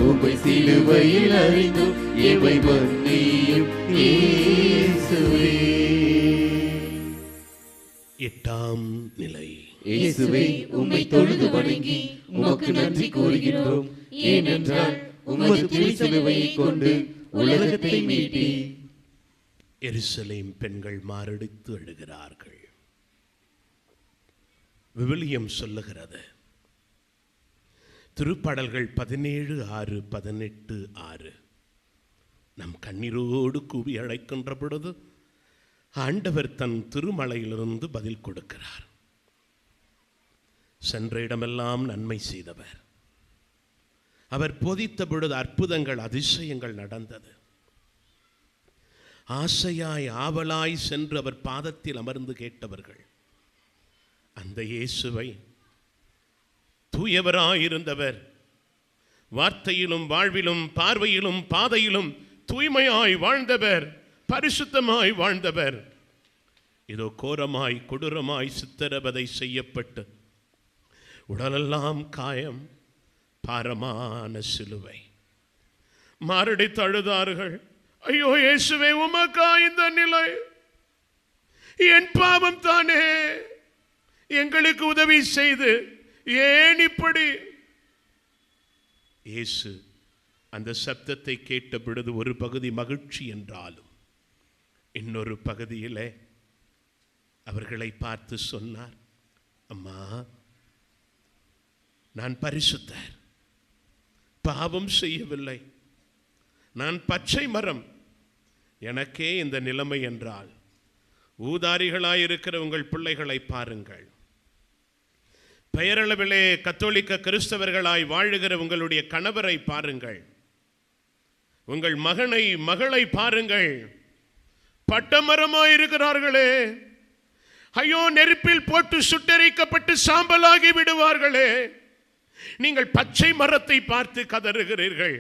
உம்மை சிலுவையில் அறிந்தோ, எம்மை மன்னியும் இயேசுவே. 8ஆம் நிலை. இயேசுவே, உம்மை தொழுது வணங்கி உமக்கு நன்றி கூறுகிறோம். ஏனென்றால் உமது திருச்சிலுவையை கொண்டு உலகத்தை மீட்டி. எருசலேம் பெண்கள் மாரடித்து அழுகிறார்கள். விவிலியம் சொல்லுகிறது, திருப்பாடல்கள் 17:6, 18:6, நம் கண்ணீரோடு கூவி அழைக்கின்ற பொழுது ஆண்டவர் தன் திருமலையிலிருந்து பதில் கொடுக்கிறார். சென்ற இடமெல்லாம் நன்மை செய்தவர். அவர் போதித்த பொழுது அற்புதங்கள், அதிசயங்கள் நடந்தது. ஆசையாய் ஆவலாய் சென்று அவர் பாதத்தில் அமர்ந்து கேட்டவர்கள் அந்த இயேசுவை, தூயவராயிருந்தவர், வார்த்தையிலும் வாழ்விலும் பார்வையிலும் பாதையிலும் தூய்மையாய் வாழ்ந்தவர், பரிசுத்தமாய் வாழ்ந்தவர், இதோ கோரமாய் கொடூரமாய் சித்திரவதை செய்யப்பட்டு உடலெல்லாம் காயம், பாரமான சிலுவை, மாரடித்து அழுதார்கள். ஐயோ இயேசுவே, உமக்கா இந்த நிலை? என் பாவம் தானே, எங்களுக்கு உதவி செய்து ஏன் இப்படி? இயேசு அந்த சப்தத்தை கேட்ட பொழுது ஒரு பகுதி மகிழ்ச்சி என்றாலும் இன்னொரு பகுதியிலே அவர்களை பார்த்து சொன்னார், அம்மா, நான் பரிசுத்தர், பாவம் செய்யவில்லை, நான் பச்சை மரம், எனக்கே இந்த நிலைமை என்றால் ஊதாரிகளாயிருக்கிற உங்கள் பிள்ளைகளை பாருங்கள். பெயரளவிலே கத்தோலிக்க கிறிஸ்தவர்களாய் வாழுகிற உங்களுடைய கணவரை பாருங்கள், உங்கள் மகனை மகளை பாருங்கள், பட்டமரமாயிருக்கிறார்களே, ஐயோ நெருப்பில் போட்டு சுட்டெரிக்கப்பட்டு சாம்பலாகி விடுவார்களே. நீங்கள் பச்சை மரத்தை பார்த்து கதறுகிறீர்கள்,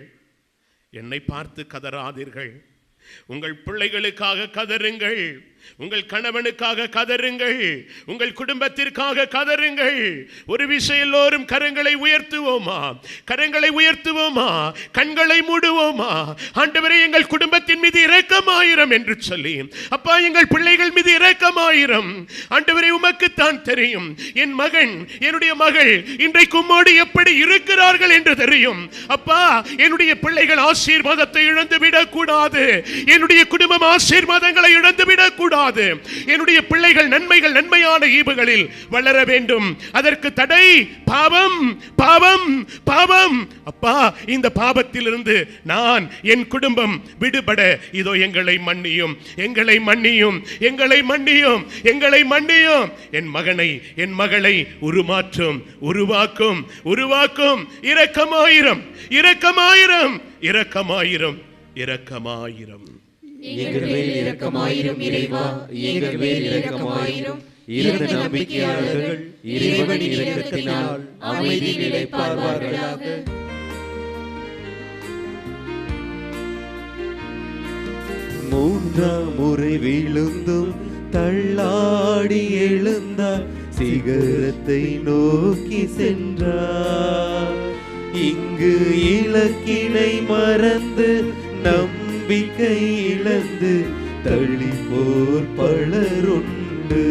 என்னை பார்த்து கதறாதீர்கள். உங்கள் பிள்ளைகளுக்காக கதறுங்கள், உங்கள் கணவனுக்காக கதறுங்கள், உங்கள் குடும்பத்திற்காக கதறுங்கள். ஒரு விஷயம், எல்லோரும் கரங்களை உயர்த்துவோமா? கரங்களை உயர்த்துவோமா? கண்களை மூடுவோமா? ஆண்டவரே, எங்கள் குடும்பத்தின் மீது இரக்கமாயிரம் என்று சொல்லி, அப்பா எங்கள் பிள்ளைகள் மீது இரக்கமாயிரம். ஆண்டவரே, உமக்குத்தான் தெரியும் என் மகன், என்னுடைய மகள் இன்றைக்கு உம்மோடு எப்படி இருக்கிறார்கள் என்று தெரியும். அப்பா, என்னுடைய பிள்ளைகள் ஆசீர்வாதத்தை இழந்து விடக்கூடாது. என்னுடைய குடும்பம் ஆசீர்வாதங்களை இழந்து விடக்கூடாது. என்னுடைய பிள்ளைகள் நன்மைகள், நன்மையான ஈவுகளில் வளர வேண்டும். அதற்கு தடை பாவம், பாவம், பாவம். அப்பா, இந்த பாவத்திலிருந்து நான், என் குடும்பம் விடுபட இதோ எங்களை மன்னியும், எங்களை மன்னியும், எங்களை மன்னியும், எங்களை மன்னியும். என் மகனை, என் மகளை உருமாற்றும், உருவாக்கும், உருவாக்கும். இரக்கமாயிரம், இரக்கமாயிரம், இரக்கமாயிரம், இரக்கமாயிரம். எங்கள் மேல் இரக்கமாயிரும் இறைவா, எங்கள் மேல் இரக்கமாயிரும். இறந்த நம்பிக்கையாளர்கள் இறைவனின் இரக்கத்தினால் அமைதியில் இளைப்பாறுவார்களாக. மூன்றாம் முறை விழுந்தும் தள்ளாடி எழுந்தார், சிகரத்தை நோக்கி சென்றார். இங்கு இலக்கினை மறந்து நம்பிக்கை இழந்து தள்ளிப்போர் பலருண்டு.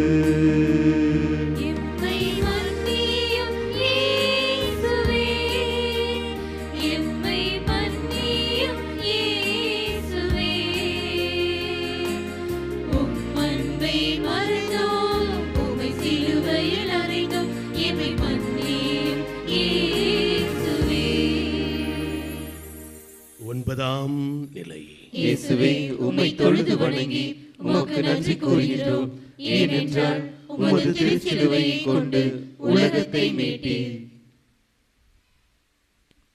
ஒன்பதாம் நிலை. இயேசுவே, உம்மை தொழுது வணங்கி உமக்கு நன்றி கூறுகின்றோம். ஏனென்றால் உமது திருச்சிலுவையை கொண்டு உலகத்தை மீட்டீர்.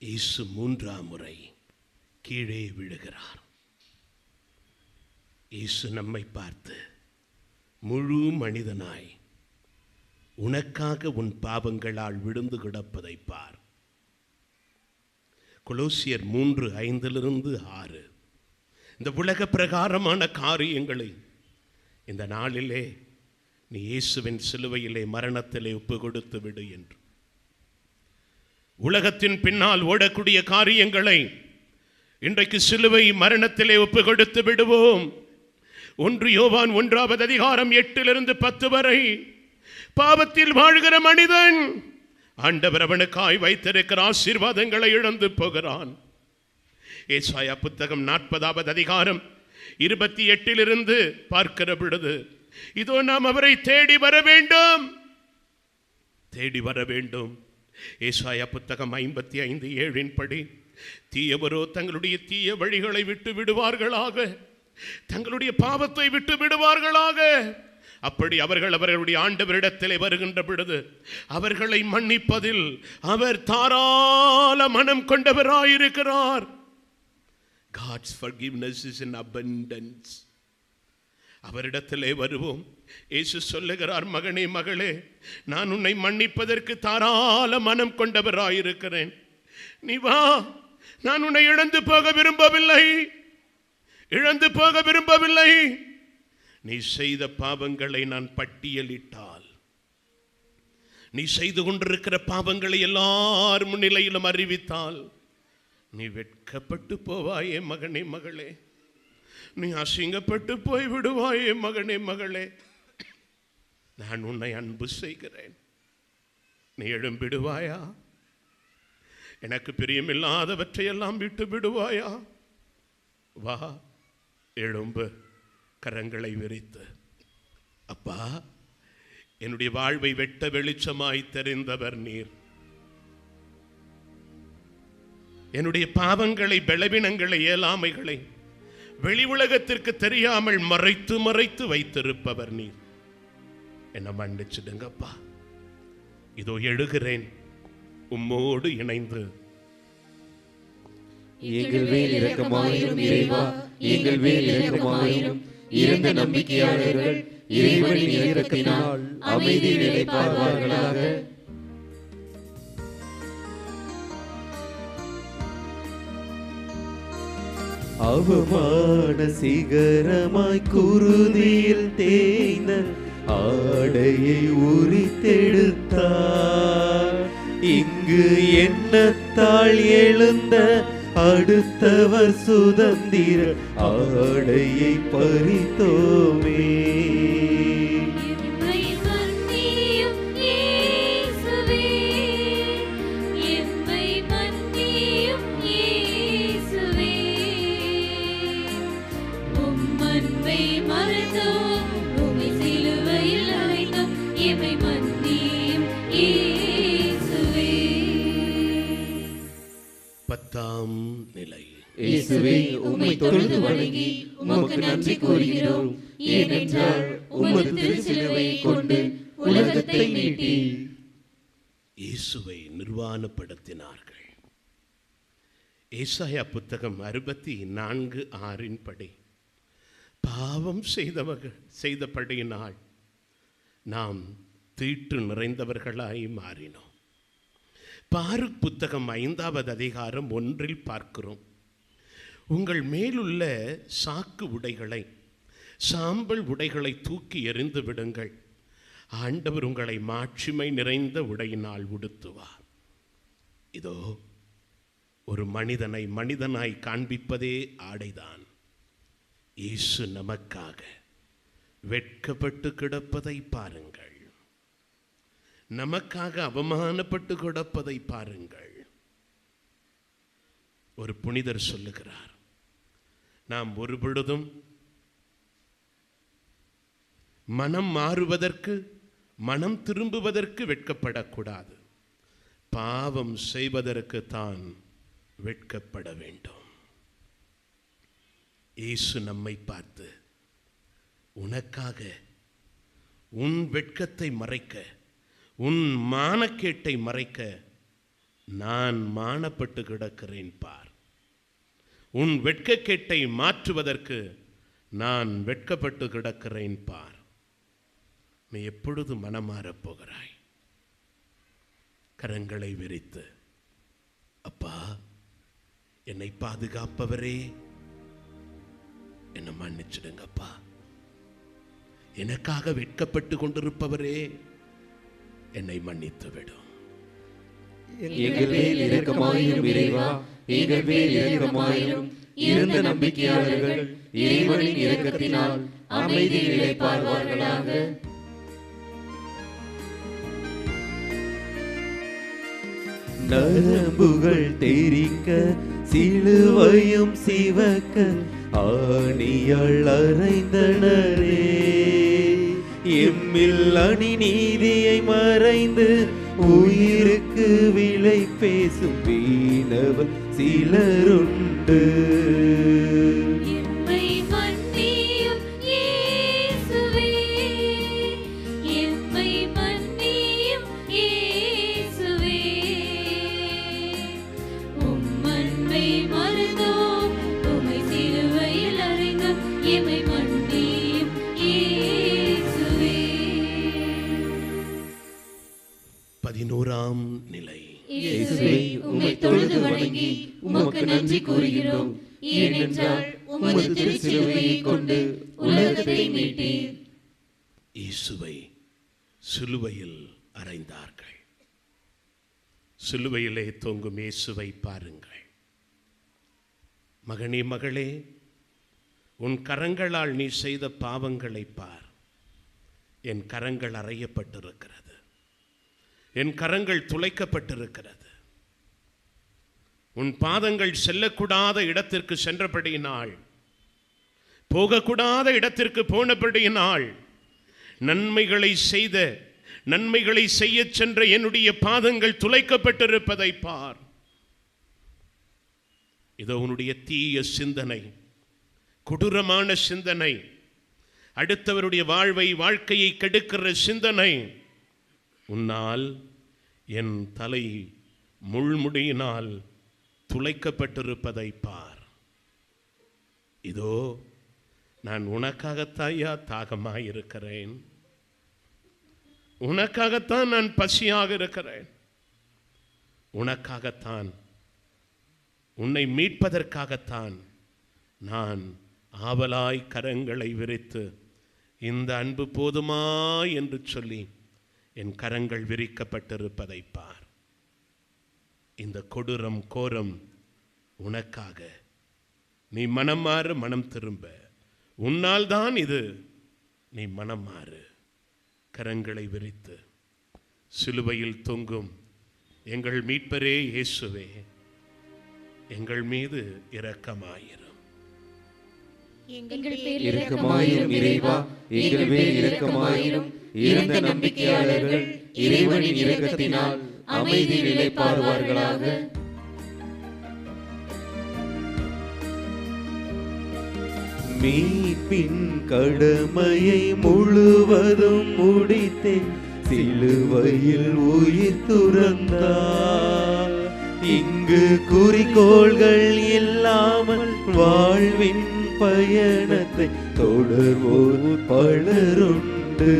இயேசு மூன்றாம் முறை கீழே விழுகிறார். இயேசு நம்மை பார்த்து, முழு மனிதனாய் உனக்காக உன் பாவங்களால் விழுந்து கிடப்பதை பார். கொலோசியர் 3:5-6. இந்த உலக பிரகாரமான காரியங்களை இந்த நாளிலே நீ இயேசுவின் சிலுவையிலே மரணத்திலே ஒப்பு கொடுத்து விடு என்று. உலகத்தின் பின்னால் ஓடக்கூடிய காரியங்களை இன்றைக்கு சிலுவை மரணத்திலே ஒப்பு கொடுத்து விடுவோம். 1 யோவான் 1:8-10 வரை, பாவத்தில் வாழ்கிற மனிதன் ஆண்டவர் அவனுக்காய் வைத்திருக்கிற ஆசீர்வாதங்களை இழந்து போகிறான். ஏசாயா புத்தகம் 40:28 பார்க்கிற பொழுது, இதோ நாம் அவரை தேடி வர வேண்டும், தேடி வர வேண்டும். ஏசாயா புத்தகம் 55:7 படி, தீயவரோ தங்களுடைய தீய வழிகளை விட்டு விடுவார்களாக, தங்களுடைய பாவத்தை விட்டு விடுவார்களாக. அப்படி அவர்கள் அவர்களுடைய ஆண்டவரிடத்திலே வருகின்ற பொழுது அவர்களை மன்னிப்பதில் அவர் தாராள மனம் கொண்டவராயிருக்கிறார். God's forgiveness is in abundance. அவரிடத்திலே வருவோம். இயேசு சொல்லுகிறார், மகனே, மகளே, நான் உன்னை மன்னிப்பதற்கு தாராள மனம் கொண்டவராயிருக்கிறேன். நீ வா, நான் உன்னை இழந்து போக விரும்பவில்லை, இழந்து போக விரும்பவில்லை. நீ செய்த பாவங்களை நான் பட்டியலிட்டால், நீ செய்து கொண்டிருக்கிற பாவங்களை எல்லார் முன்னிலையிலும் அறிவித்தால், நீ வெட்கப்பட்டு போவாயே மகனே, மகளே. நீ அசிங்கப்பட்டு போய் விடுவாயே மகனே, மகளே. நான் உன்னை அன்பு செய்கிறேன். நீ எழும்பிடுவாயா? எனக்கு பிரியமில்லாதவற்றையெல்லாம் விட்டு விடுவாயா? வா, எழும்பு, கரங்களை விரித்து. அப்பா, என்னுடைய வாழ்வை வெட்ட வெளிச்சமாய் தெரிந்தவர் நீர். என்னுடைய பாவங்களை, பலவீனங்களை, இயலாமைகளை வெளி உலகத்திற்கு தெரியாமல் மறைத்து மறைத்து வைத்திருப்பவர் நீர். என்ன மன்னிச்சிடுங்கப்பா. இதோ எழுகிறேன் உம்மோடு இணைந்து. எங்கள் மேல் இரக்கமாயிரும் இறைவா, எங்கள் மேல் இரக்கமாயிரும். இறந்த நம்பிக்கையாளர்கள் இறைவனின் இரக்கத்தினால் அமைதியில் இளைப்பாறுவார்களாக. அவமான சிகரமாய் குருதியில் தேய்ந்த ஆடையை உரித்தெடுத்தார். இங்கு எண்ணத்தால் எழுந்த அடுத்தவர் சுதந்திர ஆடையை பறித்தோமே. பத்தாம் நிலை. இயேசுவே, உம்மை தொழுது வணங்கி உமக்கு நன்றி கூறுகிறோம். ஏனென்றால் உமது திருச்சிலுவையை கொண்டு உலகத்தை மீட்டி இயேசுவை நிர்வாணப்படுத்தினார்கள். ஏசாயா புத்தகம் 64:6 படி, பாவம் செய்தபடியினால் நாம் தீட்டு நிறைந்தவர்களாய் மாறினோம். பாருக் புத்தகம் 5வது அதிகாரம் 1 பார்க்கிறோம். உங்கள் மேலுள்ள சாக்கு உடைகளை, சாம்பல் உடைகளை தூக்கி எறிந்து விடுங்கள். ஆண்டவர் உங்களை மாட்சிமை நிறைந்த உடையினால் உடுத்துவார். இதோ ஒரு மனிதனை மனிதனாய் காண்பிப்பதே ஆடைதான். இயேசு நமக்காக வெட்கப்பட்டு கிடப்பதை பாருங்கள். நமக்காக அவமானப்பட்டு கிடப்பதை பாருங்கள். ஒரு புனிதர் சொல்லுகிறார், நாம் ஒரு பொழுதும் மனம் மாறுவதற்கு, மனம் திரும்புவதற்கு வெட்கப்படக்கூடாது. பாவம் செய்வதற்கு தான் வெட்கப்பட வேண்டும். இயேசு நம்மை பார்த்து, உனக்காக உன் வெட்கத்தை மறைக்க, உன் மானக்கேட்டை மறைக்க நான் மானப்பட்டு கிடக்கிறேன் பார். உன் வெட்கக்கேட்டை மாற்றுவதற்கு நான் வெட்கப்பட்டு கிடக்கிறேன் பார். நீ எப்பொழுது மனமாறப் போகிறாய்? கரங்களை விரித்து, அப்பா, என்னை பாதுகாப்பவரே, என்னை மன்னிச்சிடுங்கப்பா. எனக்காக வெட்கப்பட்டு கொண்டிருப்பவரே, என்னை மன்னித்து விடும். எங்கள் மேல் இரக்கமாயிரும் இறைவா, எங்கள் மேல் இரக்கமாயிரும். இருந்த நம்பிக்கையாளர்கள் இறைவனின் இரக்கத்தினால் அமைதி இளைப்பாறுவார்களாக. நரம்புகள் தெரிக்க, சிலுவையும் சிவக்க, ஆணியால் அறைந்தனரே. எம்மில் அநீதியை மறைந்து உயிருக்கு விலை பேசும் வீணவர் சிலருண்டு. பதினோராம் நிலை. இயேசுவே, உம்மை தொழுது வணங்கி உமக்கு நன்றி கூறுகிறோம். ஏனென்றால் உமது திருச்சிலுவையை கொண்டு உலகத்தை மீட்டீர். இயேசுவை சிலுவையில் அறைந்தார்கள். சிலுவையிலே தொங்கும் இயேசுவை பாருங்கள். மகனே, மகளே, உன் கரங்களால் நீ செய்த பாவங்களை பார். என் கரங்கள் அறையப்பட்டிருக்கிறது, என் கரங்கள் துளைக்கப்பட்டிருக்கிறது. உன் பாதங்கள் செல்லக்கூடாத இடத்திற்கு சென்றபடியினால், போகக்கூடாத இடத்திற்கு போனபடியினால், நன்மைகளை செய்ய சென்ற என்னுடைய பாதங்கள் துளைக்கப்பட்டிருப்பதை பார். இதோ உன்னுடைய தீய சிந்தனை, கொடூரமான சிந்தனை, அடுத்தவருடைய வாழ்க்கையை கெடுக்கிற சிந்தனை, உன்னால் என் தலை முள்முடியினால் துளைக்கப்பட்டிருப்பதை பார். இதோ நான் உனக்காகத்தாயா தாகமாயிருக்கிறேன், உனக்காகத்தான் நான் பசியாக இருக்கிறேன், உனக்காகத்தான், உன்னை மீட்பதற்காகத்தான் நான் ஆவலாய் கரங்களை விரித்து இந்த அன்பு போதுமா என்று சொல்லி என் கரங்கள் விரிக்கப்பட்டிருப்பதை பார். இந்த கொடூரம் கோரம் உனக்காக. நீ மனம் மாறு, மனம் திரும்ப. உன்னால் தான் இது. நீ மனம் மாறு. கரங்களை விரித்து சிலுவையில் தொங்கும் எங்கள் மீட்பரே இயேசுவே, எங்கள் மீது இரக்கமாயிரும். இரக்கமாயிரும் இறைவா, எங்கள் மேல் இரக்கமாயிரும். இறந்த நம்பிக்கையாளர்கள் இறைவனின் இரக்கத்தினால் அமைதியில் இளைப்பாறுவார்களாக. மீட்பின் கடமையை முழுவதும் முடித்தேன், சிலுவையில் உயிர் துறந்தார். இங்கு குறிக்கோள்கள் இல்லாமல் வாழ்வின் பயணத்தை தொடர்வோர் பலருண்டு.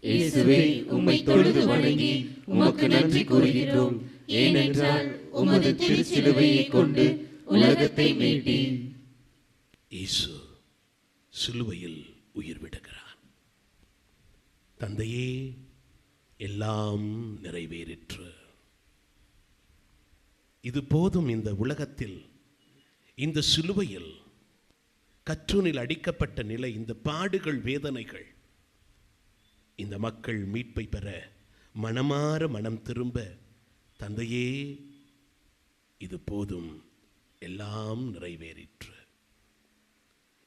இயேசுவே, உம்மை தொழுது வணங்கி உமக்கு நன்றி கூறுகிறோம். ஏனென்றால் உமது திருச்சிலுவையை கொண்டு உலகத்தை மீட்டீர். இயேசு சிலுவையில் உயிர் விடுகிறார். தந்தையே, எல்லாம் நிறைவேறிற்று. இது போதும். இந்த உலகத்தில், இந்த சிலுவையில் கற்றூனில் அடிக்கப்பட்ட நிலை, இந்த பாடுகள், வேதனைகள், இந்த மக்கள் மீட்பை பெற மனமாற மனம் திரும்ப, தந்தையே இது போதும், எல்லாம் நிறைவேறிற்று.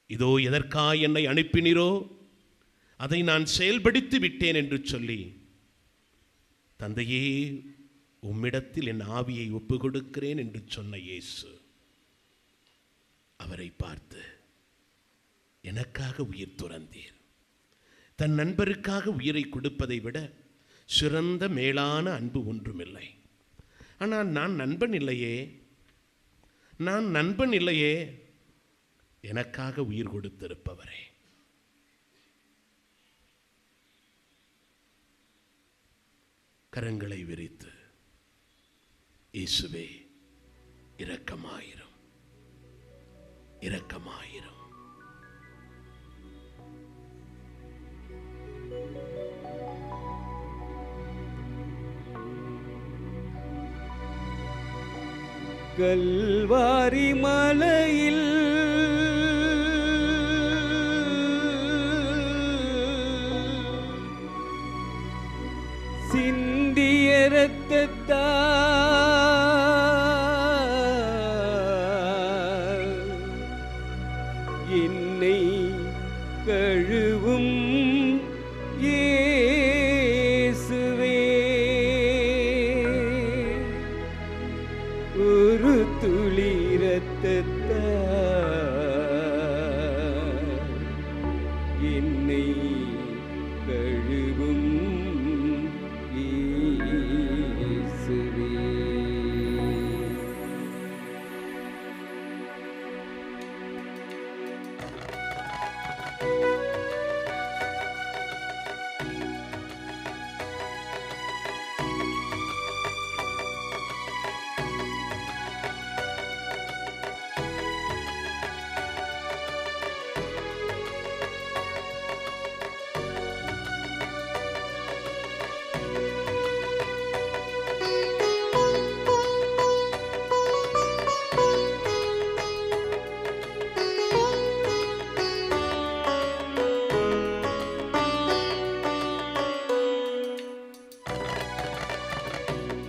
இதோ எதற்காய் என்னை அனுப்பினீரோ அதை நான் செயல்படுத்தி விட்டேன் என்று சொல்லி, தந்தையே உம்மிடத்தில் என் ஆவியை ஒப்பு கொடுக்கிறேன் என்று சொன்ன இயேசு அவரை பார்த்து, எனக்காக உயிர் துறந்தீர். தன் நண்பருக்காக உயிரை கொடுப்பதை விட சிறந்த மேலான அன்பு ஒன்றுமில்லை. ஆனால் நான் நண்பன் இல்லையே, எனக்காக உயிர் கொடுத்திருப்பவரே. கரங்களை விரித்து, இயேசுவே இரக்கமாயிரும், இரக்கமாயிரும். கல்வாரி மலையில் சிந்திய இரத்தத்தால் என்னை கழுவும் இயேசுவே, ஒரு துளி இரத்தத்தால் என்னை கழுவும் இயேசுவே.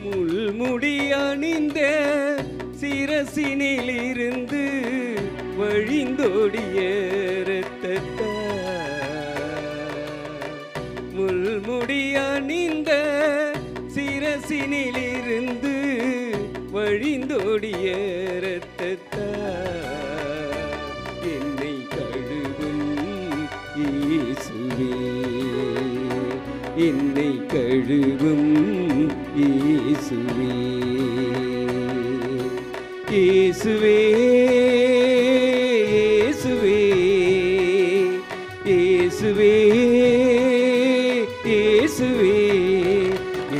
முள்முடி அணிந்த சிரசினிலிருந்து வழிந்தோடிய இரத்தத்தால், முள்முடி அணிந்த சிரசினிலிருந்து வழிந்தோடிய இரத்தத்தால் என்னை கழுவும் இயேசுவே. என்னை கழுவும் இயேசுவே. இயேசுவே இயேசுவே இயேசுவே இயேசுவே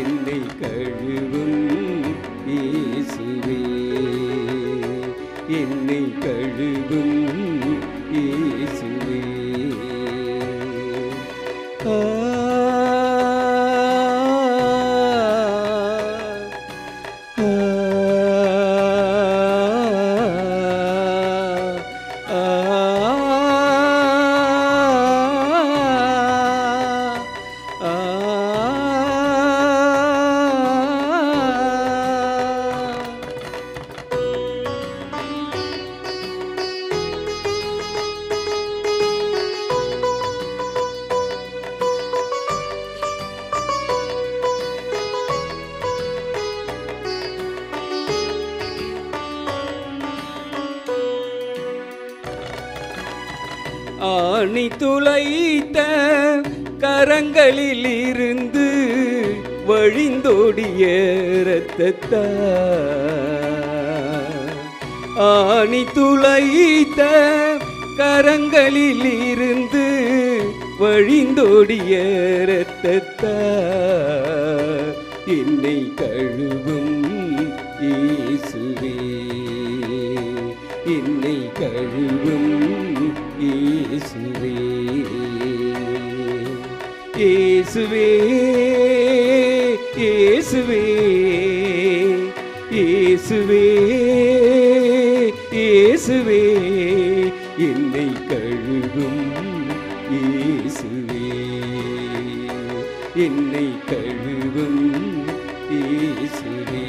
என்னை கழுவும் இயேசுவே. என்னை கழுவும் இயேசுவே. ஆணி துளைத்த கரங்களில் இருந்து வழிந்தோடிய இரத்தத்தா. ஆணி துளைத்த கரங்களில் இருந்து வழிந்தோடிய இரத்தத்தா. என்னை கழுவும் இயேசுவே. என்னை கழுவும் இயேசுவே. இயேசுவே இயேசுவே இயேசுவே இயேசுவே என்னை கழுவும் இயேசுவே. என்னை கழுவும் இயேசுவே.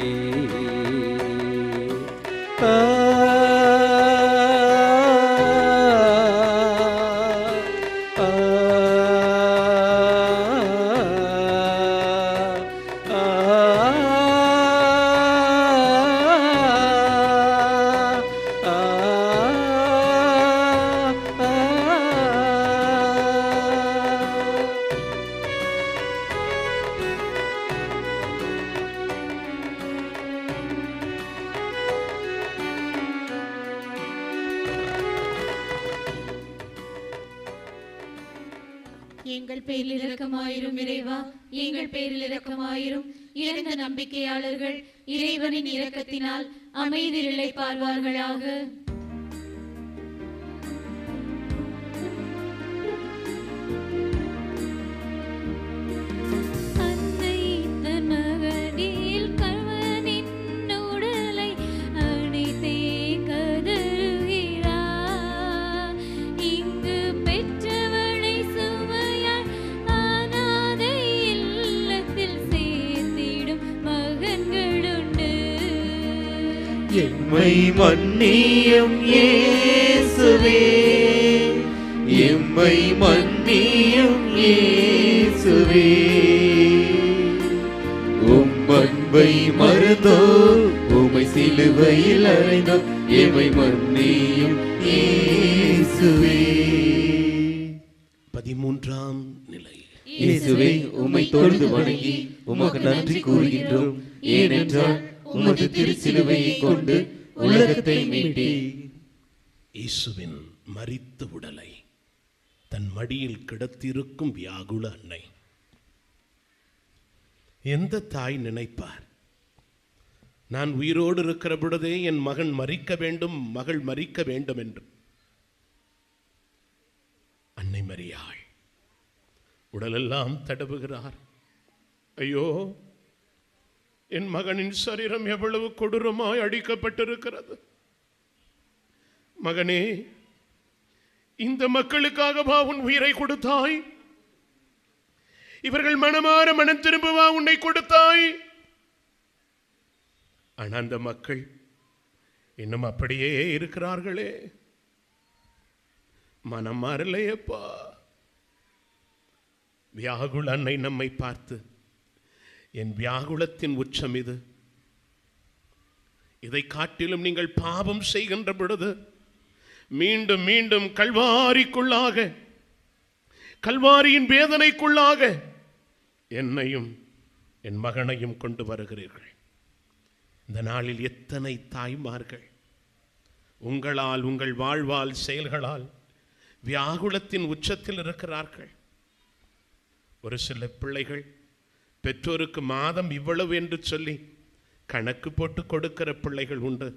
எங்கள் பேரில் இரக்கமாயிரும் இறைவா, எங்கள் பேரில் இரக்கமாயிரும். இறந்த நம்பிக்கையாளர்கள் இறைவனின் இரக்கத்தினால் அமைதி இளைப்பார்வார்களாக. எம்மை மன்னியும் இயேசுவே, எம்மை மன்னியும் இயேசுவே. உம் அன்பை மறந்தோ, உம்மை சிலுவையில் அறைந்தோ, எம்மை மன்னியும் இயேசுவே. 13ஆம் நிலை. இயேசுவே, உம்மை தொழுது வணங்கி உமக்கு நன்றி கூறுகின்றோம். ஏனென்றால் உமது திருச்சிலுவையை கொண்டு உலகத்தை மீட்டி. இயேசுவின் மரித்த உடலை தன் மடியில் கிடத்திருக்கும் வியாகுல அன்னை. எந்த தாய் நினைப்பார், நான் உயிரோடு இருக்கிற பொழுதே என் மகன் மரிக்க வேண்டும், மகள் மரிக்க வேண்டும் என்று? அன்னை மரியாள் உடலெல்லாம் தடவுகிறார். ஐயோ, என் மகனின் சரீரம் எவ்வளவு கொடூரமாய் அடிக்கப்பட்டிருக்கிறது. மகனே, இந்த மக்களுக்காகவா உன் உயிரை கொடுத்தாய்? இவர்கள் மனமாற மனம் திரும்பவா உன்னை கொடுத்தாய்? ஆனா அந்த மக்கள் இன்னும் அப்படியே இருக்கிறார்களே, மனம் மாறலையப்பா. வியாகுல அன்னை நம்மை பார்த்து, என் வியாகுலத்தின் உச்சம் இது, இதை காட்டிலும் நீங்கள் பாவம் செய்கின்ற பொழுது மீண்டும் மீண்டும் கல்வாரிக்குள்ளாக, கல்வாரியின் வேதனைக்குள்ளாக என்னையும் என் மகனையும் கொண்டு வருகிறீர்கள். இந்த நாளில் எத்தனை தாய்மார்கள் உங்களால், உங்கள் வாழ்வால், செயல்களால் வியாகுலத்தின் உச்சத்தில் இருக்கிறார்கள். ஒரு சில பிள்ளைகள் பெற்றோருக்கு மாதம் இவ்வளவு என்று சொல்லி கணக்கு போட்டு கொடுக்கிற பிள்ளைகள் உண்டு.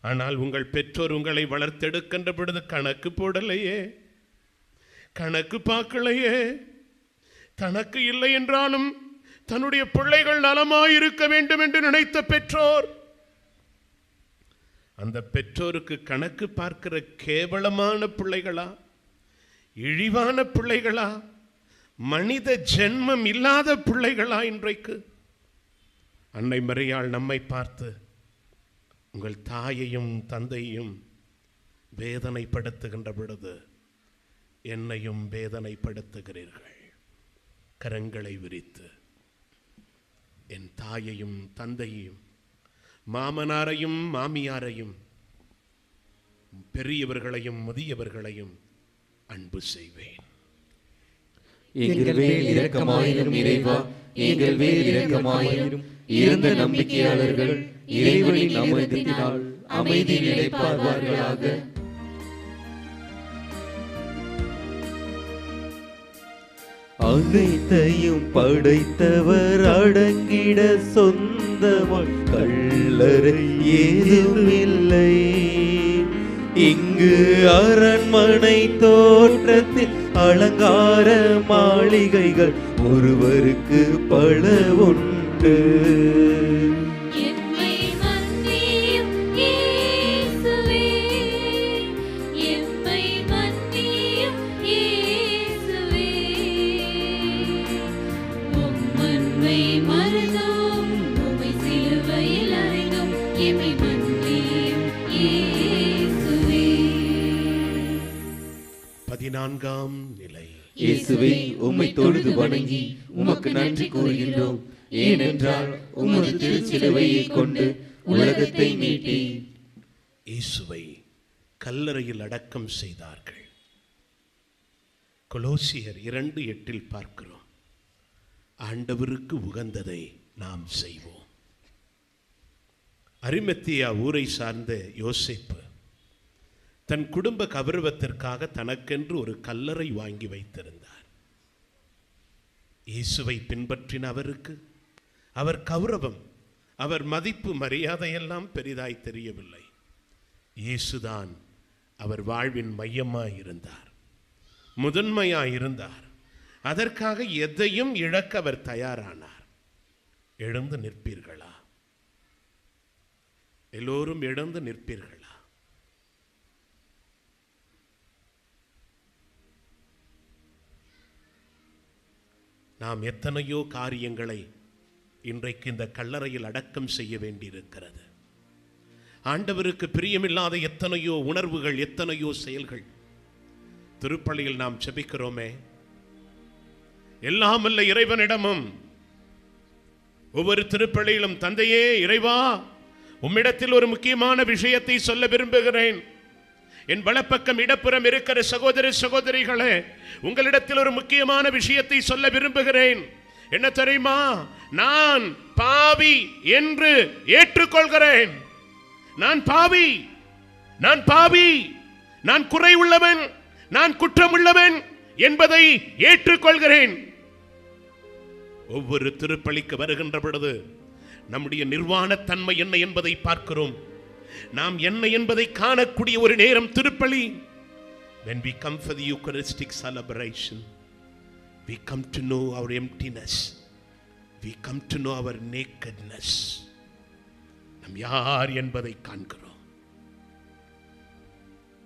ஆனால் உங்கள் பெற்றோர் உங்களை வளர்த்தெடுக்கின்ற பொழுது கணக்கு போடலையே, கணக்கு பார்க்கலையே. தனக்கு இல்லை என்றாலும் தன்னுடைய பிள்ளைகள் நலமாயிருக்க வேண்டும் என்று நினைத்த பெற்றோர், அந்த பெற்றோருக்கு கணக்கு பார்க்கிற கேவலமான பிள்ளைகளா, இழிவான பிள்ளைகளா, மனித ஜென்மம் இல்லாத பிள்ளைகளா இன்றைக்கு? அன்னை மரியாள் நம்மை பார்த்து, உங்கள் தாயையும் தந்தையும் வேதனைப்படுத்துகின்ற பொழுது என்னையும் வேதனைப்படுத்துகிறீர்கள். கரங்களை விரித்து என் தாயையும் தந்தையையும், மாமனாரையும் மாமியாரையும், பெரியவர்களையும் முதியவர்களையும் அன்பு செய்வேன். எங்கள் மேல் இரக்கமாயிரும் இறைவா, எங்கள் மேல் இரக்கமாயிரும். இறந்த நம்பிக்கையாளர்கள் இறைவனின் அமைதியினால் அமைதியில் இளைப்பாறுவார்களாக. அனைத்தையும் படைத்தவர் அடங்கிட சொந்தமாய் கல்லறை ஏதுமில்லை. இங்கு அரண்மனை தோற்றத்தில் அலங்கார மாளிகைகள் ஒருவருக்கு பல உண்டு. பதினான்காம் நிலை. இயேசுவே, உம்மை தொழுது வணங்கி உமக்கு நன்றி கூறுகின்றோம். ஏனென்றால் உமது திருச்சிலுவையை கொண்டு உலகத்தை மீட்டி. இயேசுவை கல்லறையில் அடக்கம் செய்தார்கள். கொலோசியர் 2:8 பார்க்கிறோம், ஆண்டவருக்கு உகந்ததை நாம் செய்வோம். அரிமத்தியா ஊரை சார்ந்த யோசேப்பு தன் குடும்ப கௌரவத்திற்காக தனக்கென்று ஒரு கல்லறை வாங்கி வைத்திருந்தார். இயேசுவை பின்பற்றின அவருக்கு அவர் கௌரவம், அவர் மதிப்பு, மரியாதையெல்லாம் பெரிதாய் தெரியவில்லை. இயேசுதான் அவர் வாழ்வின் மையமாய் இருந்தார், முதன்மையாய் இருந்தார். அதற்காக எதையும் இழக்க அவர் தயாரானார். எழுந்து நிற்பீர்களா? எல்லோரும் எழுந்து நிற்பீர்களா? நாம் எத்தனையோ காரியங்களை இன்றைக்கு இந்த கல்லறையில் அடக்கம் செய்ய வேண்டியிருக்கிறது. ஆண்டவருக்கு பிரியமில்லாத எத்தனையோ உணர்வுகள், எத்தனையோ செயல்கள். திருப்பலியில் நாம் ஜெபிக்கிறோமே, எல்லாம் வல்ல இறைவனிடமும் ஒவ்வொரு திருப்பலியிலும், தந்தையே, இறைவா, உம்மிடத்தில் ஒரு முக்கியமான விஷயத்தை சொல்ல விரும்புகிறேன். என் வலப்பக்கம் இடப்புறம் இருக்கிற சகோதர சகோதரிகளே, உங்களிடத்தில் ஒரு முக்கியமான விஷயத்தை சொல்ல விரும்புகிறேன். என்ன தெரியுமா? நான் பாவி என்று ஏற்றுக்கொள்கிறேன். நான் பாவி, நான் பாவி, நான் குறை உள்ளவன், நான் குற்றம் உள்ளவன் என்பதை ஏற்றுக்கொள்கிறேன். ஒவ்வொரு திருப்பலிக்கு வருகின்ற பொழுது நம்முடைய நிர்வாணத்தன்மை என்ன என்பதை பார்க்கிறோம். நாம் என்ன என்பதை காணக்கூடிய ஒரு நேரம் திருப்பலி. When we come for the Eucharistic celebration, we come to know our emptiness, we come to know our nakedness. நாம் யார் என்பதை காண்கிறோம்.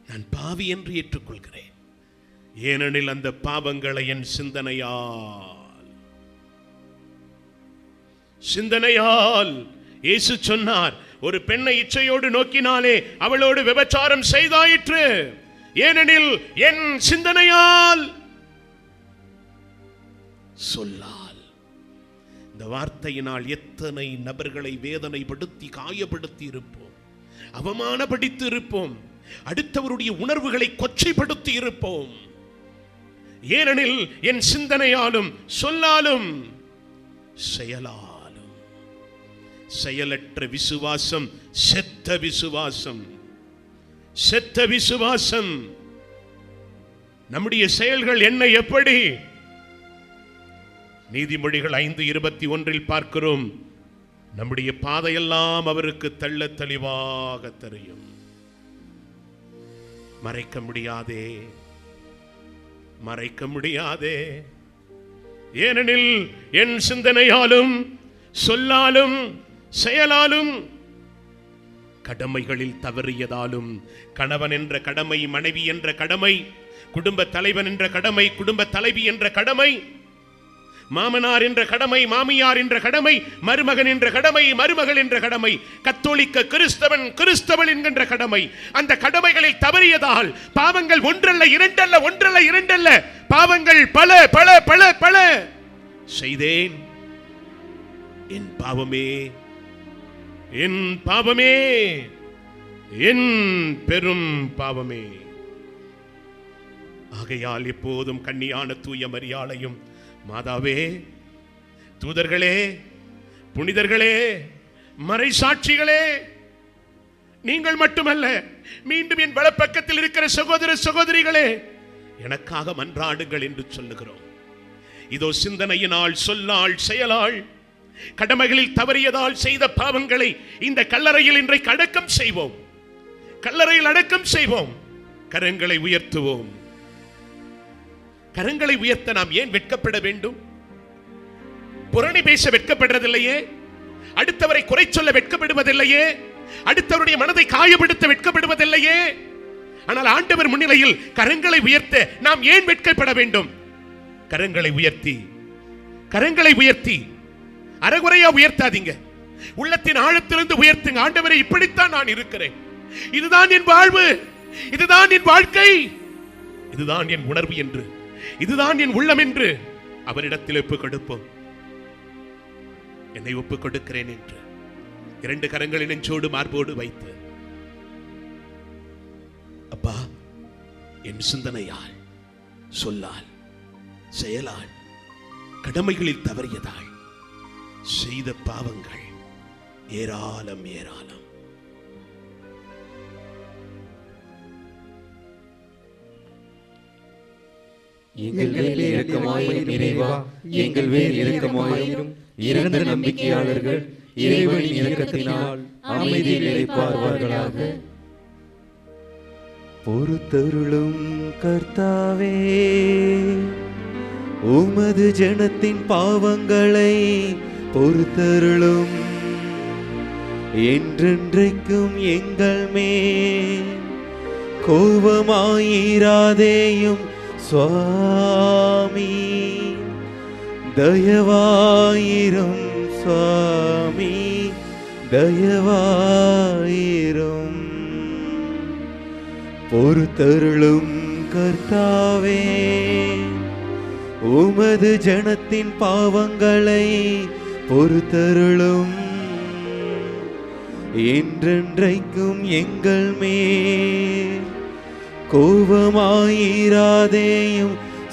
நான் பாவி என்று ஏற்றுக்கொள்கிறேன். ஏனெனில் அந்த பாவங்களை என் சிந்தனையால் இயேசு சொன்னார், ஒரு பெண்ணை இச்சையோடு நோக்கினாலே அவளோடு விபச்சாரம் செய்தாயிற்று. ஏனெனில் என் சிந்தனையால், சொல்லால், இந்த வார்த்தையினால் எத்தனை நபர்களை வேதனைப்படுத்தி, காயப்படுத்தி இருப்போம், அவமானப்படுத்தி இருப்போம், அடுத்தவருடைய உணர்வுகளை கொச்சைப்படுத்தி இருப்போம். ஏனெனில் என் சிந்தனையாலும் சொல்லாலும் செயலாலும். செயலற்ற விசுவாசம் செத்த விசுவாசம். செத்த விசுவாசம். நம்முடைய செயல்கள் என்ன எப்படி? நீதிமொழிகள் 5:21 பார்க்கிறோம், நம்முடைய பாதையெல்லாம் அவருக்கு தெள்ள தெளிவாக தெரியும். மறைக்க முடியாதே, மறைக்க முடியாதே. ஏனெனில் என் சிந்தனையாலும் சொல்லாலும் செயலாலும் கடமைகளில் தவறியதாலும், கணவன் என்ற கடமை, மனைவி என்ற கடமை, குடும்ப தலைவன் என்ற கடமை, குடும்ப தலைவி என்ற கடமை, மாமனார் என்ற கடமை, மாமியார் என்ற கடமை, மருமகன் என்ற கடமை, மருமகள் என்ற கடமை, கத்தோலிக்க கிறிஸ்தவன் கிறிஸ்தவன் என்கின்ற கடமை, அந்த கடமைகளில் தவறியதால் பாவங்கள் ஒன்றல்ல இரண்டல்ல, ஒன்றல்ல இரண்டல்ல, பாவங்கள் பல பல பல பல செய்தேன். என் பாவமே, என் பாவமே, என் பெரும் பாவமே. ஆகையால் எப்போதும் கன்னியான தூய மரியாளையும், மாதாவே, தூதர்களே, புனிதர்களே, மறைசாட்சிகளே, நீங்கள் மட்டுமல்ல, மீண்டும் என் வலப்பக்கத்தில் இருக்கிற சகோதர சகோதரிகளே, எனக்காக மன்றாடுங்கள் என்று சொல்லுகிறோம். இதோ சிந்தனையினால், சொல்லால், செயலால், கடமைகளில் தவறியதால் செய்த பாவங்களை இந்த கல்லறையில் இன்றைக்கு அடக்கம் செய்வோம். கல்லறையில் அடக்கம் செய்வோம். கரங்களை உயர்த்துவோம். கரங்களை உயர்த்த நாம் ஏன் வெட்கப்பட வேண்டும்? புரணி பேச வெட்கப்படுறதில்லையே, அடுத்தவரை குறை சொல்ல வெட்கப்படுவதில்லையே, அடுத்தவருடைய மனதை காயப்படுத்த வெட்கப்படுவதில்லையே. ஆனால் ஆண்டவர் முன்னிலையில் கரங்களை உயர்த்த நாம் ஏன் வெட்கப்பட வேண்டும்? கரங்களை உயர்த்தி, கரங்களை உயர்த்தி, அரைகுறையா உயர்த்தாதீங்க, உள்ளத்தின் ஆழத்திலிருந்து உயர்த்துங்க. ஆண்டவரே, இப்படித்தான் நான் இருக்கிறேன், இதுதான் என் வாழ்வு, இதுதான் என் வாழ்க்கை, இதுதான் என் உணர்வு என்று, இதுதான் என் உள்ளம் என்று அவரிடத்தில் ஒப்புக் கொடுப்போம். என்னை ஒப்புக் கொடுக்கிறேன் என்று இரண்டு கரங்களை நெஞ்சோடு மார்போடு வைத்து, அப்பா, என் சிந்தனையால், சொல்லால், செயலால், கடமைகளில் தவறியதால் செய்த பாவங்கள் ஏராளம் ஏராளம். எங்கள் மேல் இரக்கமாயிரும் இறைவா, எங்கள் மேல் இரக்கமாயிரும். இறந்த நம்பிக்கையாளர்கள் இறைவனின் இரக்கத்தினால் அமைதியில் இளைப்பாறுவார்களாக. பொறுத்தருளும் கர்த்தாவே, உமது ஜனத்தின் பாவங்களை பொறுத்தருளும். என்றென்றைக்கும் எங்கள் மேல் கோபமாயிராதேயும் சுவாமி. தயவாயிரும் சுவாமி, தயவாயிரும். பொறுத்தருளும் கர்த்தாவே, உமது ஜனத்தின் பாவங்களை பொறுத்தருளும். என்றென்றைக்கும் எங்கள் மேல் கோபமாயிராதேயும்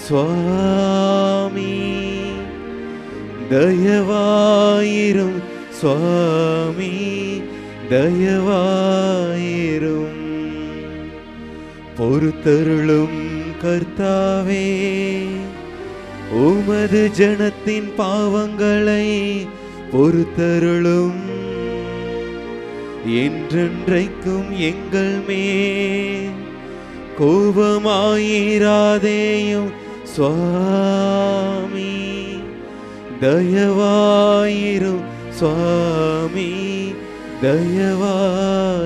சுவாமி. தயவாயிரும் சுவாமி, தயவாயிரும். பொறுத்தருளும் கர்த்தாவே, உமது ஜனத்தின் பாவங்களை பொறுத்தருளும். என்றென்றைக்கும் எங்கள் மேல் கோபமாயிராதேயும் சுவாமி. தயவாயிரும் சுவாமி, தயவாயிரும்.